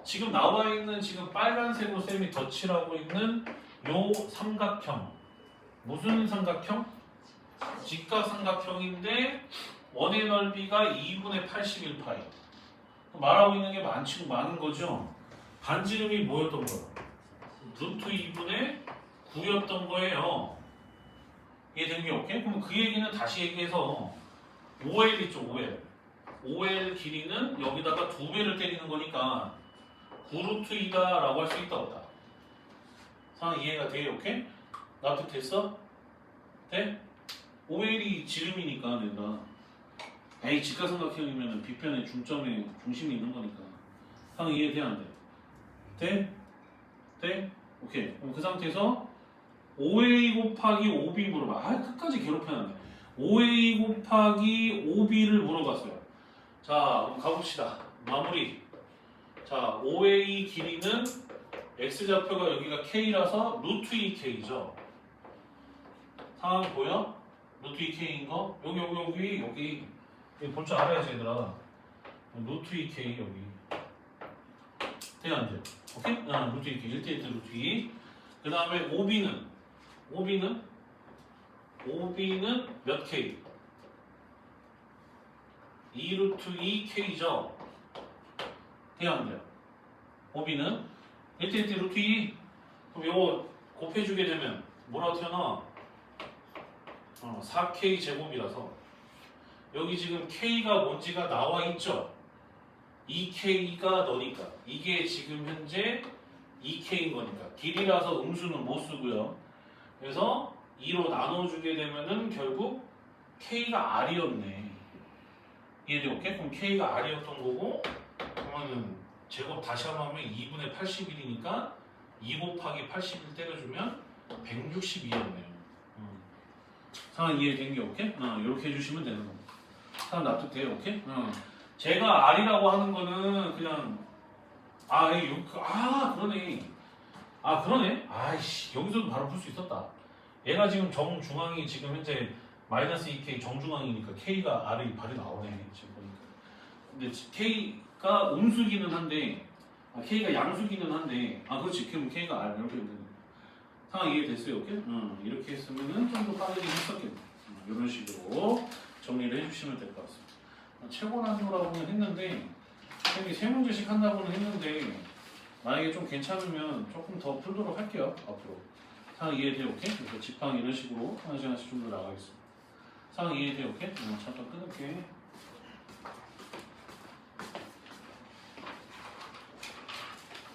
지금 나와 있는 지금 빨간색으로 쌤이 덧칠하고 있는 요 삼각형 무슨 삼각형? 직각삼각형인데 원의 넓이가 2분의 81파이 말하고 있는 게 많은 거죠. 반지름이 뭐였던 거야? 루트 2분의 9였던 거예요. 이해된 게 오케이? 그럼 그 얘기는 다시 얘기해서 OL 있죠, OL. OL 길이는 여기다가 2배를 때리는 거니까 9루트 2다 라고 할 수 있다 없다? 상황 이해가 돼? 오케이? 납득됐어? 돼? OL이 지름이니까 내가 직각삼각형이면 B편의 중점에 중심이 있는 거니까 상황 이해돼 안 돼? 돼? 돼? 오케이. 그럼 그 상태에서 OA 곱하기 OB 물어봐. 끝까지 괴롭혀놨네. OA 곱하기 OB를 물어봤어요. 자, 그럼 가봅시다. 마무리. 자, OA 길이는 X좌표가 여기가 K라서 루트 2K죠. 상황 보여? 루트 2K인 거? 여기 볼 줄 알아야지 얘들아. 루트 2K 여기. 돼 안 돼? 오케이? 루트 2K. 1대1 루트 2. 그 다음에 OB는 몇 K? 2루트 2K죠? 돼야 안 돼요? OB는 1대1 루트 2. 그럼 요거 곱해주게 되면 뭐라고 튀어나와? 4K 제곱이라서 여기 지금 K가 뭔지가 나와 있죠? 2K가 너니까 이게 지금 현재 2K인 거니까 길이라서 음수는 못 쓰고요. 그래서 2로 나눠주게 되면은 결국 K가 R이었네. 이해돼? 오케이? 그럼 K가 R이었던 거고 그러면은 제곱 다시 한번 하면 2분의 81이니까 2 곱하기 81 때려주면 162였네요. 상황 이해된 게 오케이? 이렇게 해주시면 되는 겁니다. 상황 납득돼요? 오케이? 제가 R이라고 하는 거는 그냥 그러네. 아 그러네. 아이씨 여기서도 바로 풀 수 있었다. 얘가 지금 정중앙이 지금 현재 마이너스 2k 정중앙이니까 k가 R이 바로 나오네 지금 보니까. 근데 k가 음수기는 한데 k가 양수기는 한데 그렇지. 그럼 k가 R 이렇게 되는 상황 이해됐어요? 오케이? 이렇게 했으면은 좀 더 빠르게 했었겠네. 이런 식으로 정리를 해주시면 될 것 같습니다. 최고 난이도라고는 했는데 여기 세 문제씩 한다고는 했는데 만약에 좀 괜찮으면 조금 더 풀도록 할게요. 앞으로 상황 이해돼요? 오케이? 그래서 집항 이런 식으로 하나씩 좀 더 나가겠습니다. 상황 이해돼요? 오케이? 잠깐 끊을게.